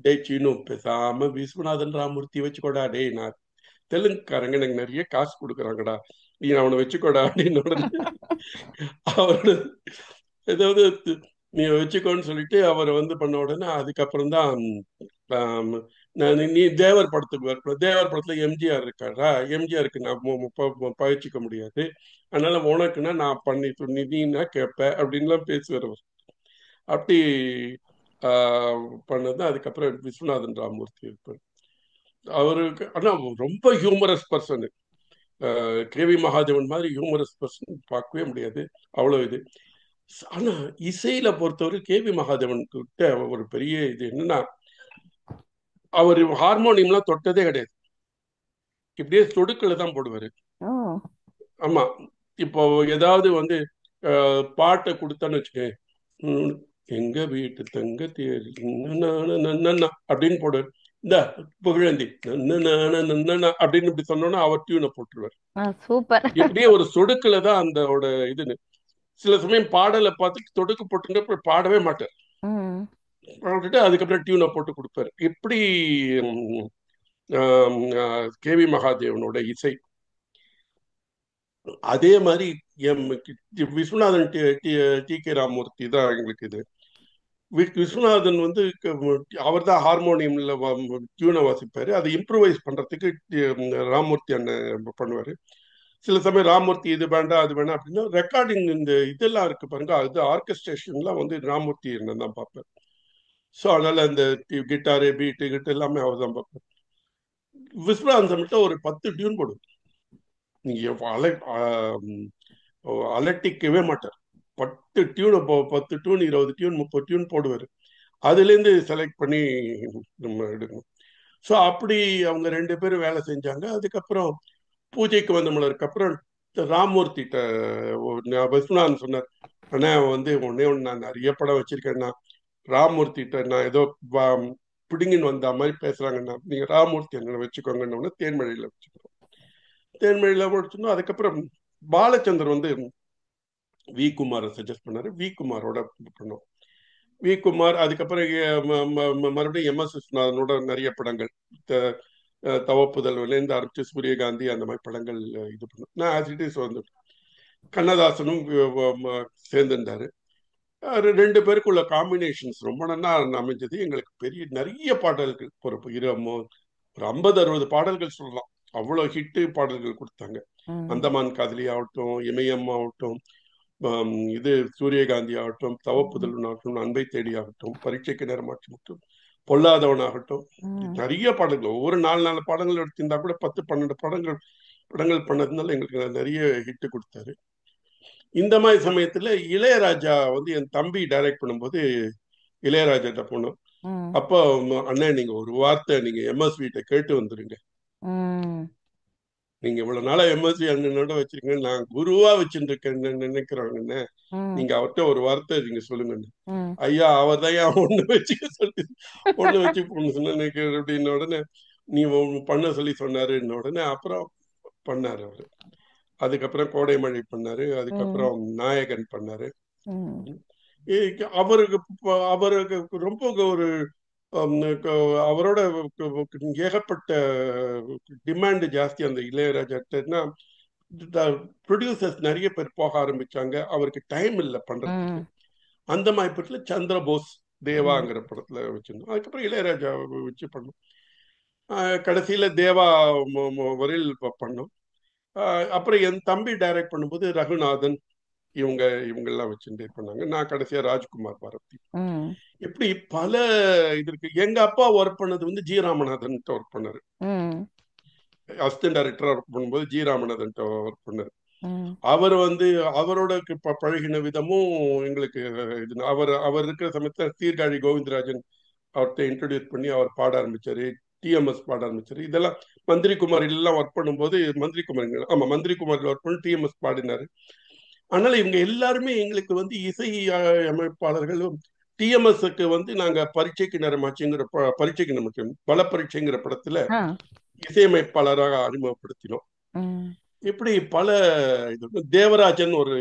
டே சீனு, பேசாம விஸ்வநாதன் ராமூர்த்தி வச்சுக்கோடா, டே நான் தெலுங்குக்காரங்க எனக்கு நிறைய காசு கொடுக்குறாங்கடா, நீ அவனை வச்சுக்கோடா அப்படின்னு அவரோட ஏதாவது நீ வச்சுக்கோன்னு சொல்லிட்டு அவர் வந்து பண்ண உடனே அதுக்கப்புறம் தான் நீ தேவர் படத்துக்கு தேவர் படத்துல எம்ஜிஆர் இருக்காரா, எம்ஜிஆருக்கு நான் பயிற்சிக்க முடியாது, அதனால உனக்குன்னா நான் பண்ணி நீனா கேட்ப அப்படின்லாம் பேசுவார் அவர். அப்படி பண்ணது. அதுக்கப்புறம் விஸ்வநாதன் ராமூர்த்தி இருப்பார் அவருக்கு. ஆனா ரொம்ப ஹியூமரஸ் பர்சன். கேவி மகாதேவன் மாதிரி ஹியூமரஸ் பர்சன் பார்க்கவே முடியாது, அவ்வளவு இது. ஆனா இசையில பொறுத்தவரை கேவி மகாதேவன் கிட்ட ஒரு பெரிய இது என்னன்னா, அவர் ஹார்மோனியம்லாம் தொட்டதே கிடையாது, இப்படியே சொடுக்கல தான் போடுவாரு. ஆமா, இப்போ ஏதாவது வந்து பாட்டை கொடுத்தான்னு வச்சுக்கேன், எங்க வீட்டு தங்க தேர் அப்படின்னு போடுவார். இந்த புகழந்தி அப்படின்னு இப்படி சொன்னோன்னா அவர் டியூனை போட்டுருவார். சூப்பர். எப்படியே ஒரு சொடுக்கல தான் அந்த இதுன்னு. சில சமயம் பாடலை பார்த்துட்டு தொடுக்கு போட்டுங்க பாடவே மாட்டார், பாடிட்டு அதுக்கப்புறம் டியூனை போட்டு கொடுப்பாரு. இப்படி கேவி மகாதேவனோட இசை. அதே மாதிரி விஸ்வநாதன் டி கே ராமூர்த்தி தான் எங்களுக்கு இது. விஸ்வநாதன் வந்து அவர் தான் ஹார்மோனியம்ல டியூனை வாசிப்பாரு, அதை இம்ப்ரூவைஸ் பண்றதுக்கு ராமூர்த்தி அண்ணன் பண்ணுவாரு. சில சமயம் ராமூர்த்தி இது வேண்டாம் அது வேண்டாம் அப்படின்னா ரெக்கார்டிங் இந்த இதெல்லாம் இருக்கு பாருங்க, அது ஆர்கெஸ்ட்ரேஷன்லாம் வந்து ராமூர்த்தி அண்ணன் தான் பார்ப்பார். ஸோ அதனால அந்த கிட்டாரு கிட்டு எல்லாமே அவர் தான் பார்ப்பார். விஸ்வநாதன் மட்டும் ஒரு 10 டியூன் போடுவார். நீங்க அலட்டிக்கவே மாட்டார். 10 டியூன் 20 டியூன் 30 டியூன் போடுவார். அதுலேருந்து செலக்ட் பண்ணி நம்ம எடுக்கணும். ஸோ அப்படி அவங்க 2 பேரும் வேலை செஞ்சாங்க. அதுக்கப்புறம் பூஜைக்கு வந்தவங்களுக்கு அப்புறம் ராமூர்த்திட்ட விஸ்வநாதன் சொன்னார், அண்ணா வந்து ஒன்னே ஒன்று, நான் நிறைய படம் வச்சிருக்கேன்னா ராமூர்த்திட்ட நான் ஏதோ பிடுங்கின்னு வந்த மாதிரி பேசுறாங்கன்னா, நீங்க ராமூர்த்தி என்ன வச்சுக்கோங்கன்னு தேன்மொழியில வச்சுக்கிறோம். தேன்மொழியில வச்சுருந்தோம். அதுக்கப்புறம் பாலச்சந்தர் வந்து வி குமாரை சஜஸ்ட் பண்ணாரு. வி குமாரோட பண்ணோம். வி குமார் அதுக்கப்புறம் மறுபடியும் எம் எஸ் விஸ்வநாதனோட நிறைய படங்கள், தவப்புதல்விலேருந்து ஆரம்பிச்சு சூரியகாந்தி அந்த மாதிரி படங்கள் இது பண்ணோம். நான் ஆஸ் இட் இஸ் வந்து கண்ணதாசனும் சேர்ந்திருந்தாரு. 2 பேருக்குள்ள காம்பினேஷன்ஸ் ரொம்ப நல்லா அமைஞ்சது. எங்களுக்கு பெரிய நிறைய பாடல்கள் ஒரு 50-60 பாடல்கள் சொல்லலாம். அவ்வளவு ஹிட்டு பாடல்கள் கொடுத்தாங்க. அந்தமான் காதலி ஆகட்டும், இமயம் ஆகட்டும், இது சூரியகாந்தி ஆகட்டும், தவப்புதல்வன் ஆகட்டும், அன்பை தேடி ஆகட்டும், பரீட்சைக்கு நேரமாச்சு மட்டும், பொல்லாதவன் ஆகட்டும், நிறைய பாடல்கள் ஒவ்வொரு 4 பாடல்கள் எடுத்திருந்தா கூட 10-12 படங்கள் பண்ணதுனால எங்களுக்கு நிறைய ஹிட் கொடுத்தாரு. இந்த மாதிரி சமயத்துல இளையராஜா வந்து என் தம்பி டைரக்ட் பண்ணும்போது இளையராஜாட்ட போனோம். அப்போ அண்ணன் நீங்க ஒரு வார்த்தை நீங்க எம்எஸ்வி கிட்ட கேட்டு வந்துருங்க, நீங்க இவ்வளவு நாளா எம்எஸ்வி அண்ணனோட வச்சிருக்கீங்க, நான் குருவா வச்சுருக்கேன்னு நினைக்கிறாங்கன்னு, நீங்க அவர்கிட்ட ஒரு வார்த்தை நீங்க சொல்லுங்கன்னு. ஐயா அவர் தான் ஒண்ணு வச்சுக்க சொல்லி ஒண்ணு வச்சு பொண்ணு சொன்ன அப்படின்னு உடனே நீ பண்ண சொல்லி சொன்னாருன்னு உடனே அப்புறம் பண்ணாரு அவரு. அதுக்கப்புறம் கோடைமழை பண்ணாரு. அதுக்கப்புறம் நாயகன் பண்ணாரு. அவருக்கு ரொம்ப ஒரு அவரோட ஏகப்பட்ட டிமாண்ட் ஜாஸ்தி அந்த இளையராஜாட்டா. ப்ரொடியூசர்ஸ் நிறைய பேர் போக ஆரம்பிச்சாங்க, அவருக்கு டைம் இல்லை பண்றதுக்கு. அந்த மாதிரி படத்துல சந்திரபோஸ் தேவாங்கிற படத்துல வச்சிருந்தோம். அதுக்கப்புறம் இளையராஜா வச்சு பண்ணோம். கடைசியில தேவா வரையில் பண்ணோம். அப்புறம் என் தம்பி டைரக்ட் பண்ணும்போது ரகுநாதன் இவங்கெல்லாம் வச்சுட்டு பண்ணாங்க. நான் கடைசியா ராஜ்குமார் பாரதி. இப்படி பல இது இருக்கு. எங்க அப்பா ஒர்க் பண்ணது வந்து ஜி ராமநாதன் ஒர்க் பண்ணாரு. அசிஸ்டன்ட் டைரக்டரா ஒர்க் பண்ணும்போது ஜி ராமநாதன் ஒர்க் பண்ணாரு. அவர் வந்து அவரோட பழகின விதமும் எங்களுக்கு இது. அவர் இருக்கிற சமயத்துல சீர்காழி கோவிந்தராஜன் அவர்கிட்ட இன்ட்ரோடியூஸ் பண்ணி அவர் பாட ஆரம்பிச்சாரு, டிஎம்எஸ் பாட ஆரம்பிச்சாரு. இதெல்லாம் மந்திரி குமார் எல்லாம் ஒர்க் பண்ணும்போது மந்திரி குமார் ஒர்க் பண்ணி டிஎம்எஸ் பாடினாரு. அதனால இவங்க எல்லாருமே எங்களுக்கு வந்து இசை அமைப்பாளர்களும். டிஎம்எஸ்க்கு வந்து நாங்க பரீட்சைக்கு நேரமாச்சுங்கிற பரீட்சைக்கு நமக்கு பல பரீட்சைங்கிற படத்துல இசையமைப்பாளராக அறிமுகப்படுத்தினோம். இப்படி பல இது. தேவராஜன் ஒரு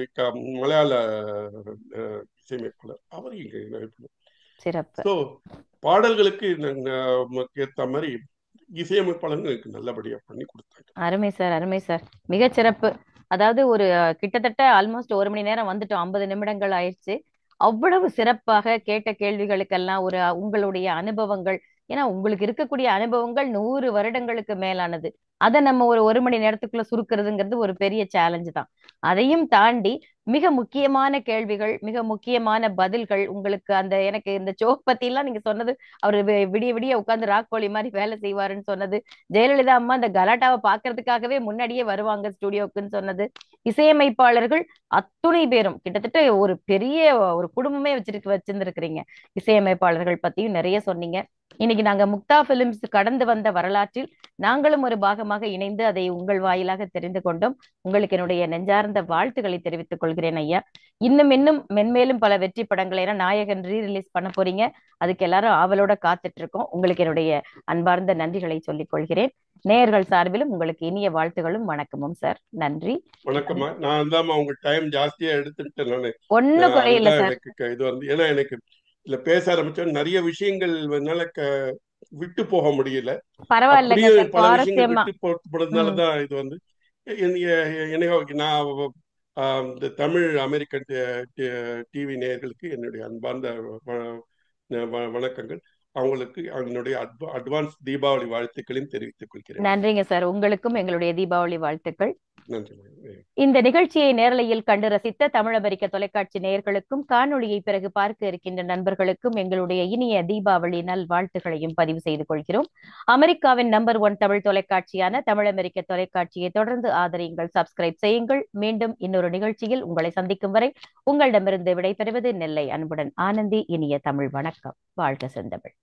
மலையாள இசையமைப்பாளர், அவர் இங்க பாடல்களுக்கு ஏற்ற மாதிரி இசையமைப்பாளர்களுக்கு நல்லபடியா பண்ணி கொடுத்தாங்க. அருமை சார், அருமை சார், மிக சிறப்பு. அதாவது ஒரு கிட்டத்தட்ட ஆல்மோஸ்ட் 1 மணி நேரம் வந்துட்டோம், 50 நிமிடங்கள் ஆயிடுச்சு. அவ்வளவு சிறப்பாக கேட்ட கேள்விகளுக்கெல்லாம் ஒரு உங்களுடைய அனுபவங்கள், ஏன்னா உங்களுக்கு இருக்கக்கூடிய அனுபவங்கள் 100 வருடங்களுக்கு மேலானது. அதை நம்ம ஒரு 1 மணி நேரத்துக்குள்ள சுருக்கிறதுங்கிறது ஒரு பெரிய சேலஞ்சு தான். அதையும் தாண்டி மிக முக்கியமான கேள்விகள், மிக முக்கியமான பதில்கள் உங்களுக்கு. அந்த எனக்கு இந்த ஷோ பத்தி எல்லாம் நீங்க சொன்னது, அவர் விடிய விடிய உட்கார்ந்து ராக்கோழி மாதிரி வேலை செய்வாருன்னு சொன்னது, ஜெயலலிதா அம்மா இந்த கலாட்டாவை பாக்குறதுக்காகவே முன்னாடியே வருவாங்க ஸ்டுடியோக்குன்னு சொன்னது, இசையமைப்பாளர்கள் அத்துணை பேரும் கிட்டத்தட்ட ஒரு பெரிய ஒரு குடும்பமே வச்சிருந்திருக்கிறீங்க. இசையமைப்பாளர்கள் பத்தியும் நிறைய சொன்னீங்க. இன்னைக்கு நாங்க முக்தா பிலிம்ஸ் கடந்து வந்த வரலாற்றில் நாங்களும் ஒரு பாகமாக இணைந்து அதை உங்கள் வாயிலாக தெரிந்து கொண்டோம். உங்களுக்கு என்னுடைய நெஞ்சார்ந்த வாழ்த்துக்களை தெரிவித்துக் கொள்கிறேன் ஐயா. இன்னும் மென்மேலும் பல வெற்றி படங்களை, ஏன்னா நாயகன் ரீரிலீஸ் பண்ண போறீங்க, அதுக்கு எல்லாரும் ஆவலோட காத்துட்டு இருக்கோம். உங்களுக்கு என்னுடைய அன்பார்ந்த நன்றிகளை சொல்லிக் கொள்கிறேன். நேயர்கள் சார்பிலும் உங்களுக்கு இனிய வாழ்த்துகளும் வணக்கமும் சார். நன்றி. வணக்கம்மா. நான் தான் உங்க டைம் ஜாஸ்தியா எடுத்துட்டேன். நானு ஒன்னும் குறையில சார். இது வந்து ஏன்னா எனக்கு இல்ல பேச ஆரம்பிச்சா நிறைய விஷயங்கள் விட்டு போக முடியல. பரவாயில்ல, பல விஷயங்கள் விட்டு போனதுனாலதான் இது வந்து நான் இந்த தமிழ் அமெரிக்கன் டிவி நேயர்களுக்கு என்னுடைய அன்பார்ந்த வணக்கங்கள். அவங்களுக்கு என்னுடைய அட்வான்ஸ் தீபாவளி வாழ்த்துக்களையும் தெரிவித்துக் கொள்கிறேன். நன்றிங்க சார். உங்களுக்கும் எங்களுடைய தீபாவளி வாழ்த்துக்கள். நன்றி. இந்த நிகழ்ச்சியை நேரலையில் கண்டு ரசித்த தமிழ் அமெரிக்க தொலைக்காட்சி நேயர்களுக்கும் காணொளியை பிறகு பார்க்க இருக்கின்ற நண்பர்களுக்கும் எங்களுடைய இனிய தீபாவளி நல் வாழ்த்துக்களையும் பதிவு செய்து கொள்கிறோம். அமெரிக்காவின் நம்பர் 1 தமிழ் தொலைக்காட்சியான தமிழ் அமெரிக்க தொலைக்காட்சியை தொடர்ந்து ஆதரியுங்கள், சப்ஸ்கிரைப் செய்யுங்கள். மீண்டும் இன்னொரு நிகழ்ச்சியில் உங்களை சந்திக்கும் வரை உங்களிடமிருந்து விடைபெறுவது நெல்லை அன்புடன் ஆனந்தி. இனிய தமிழ் வணக்கம். வாழ்க செந்தமிழ்.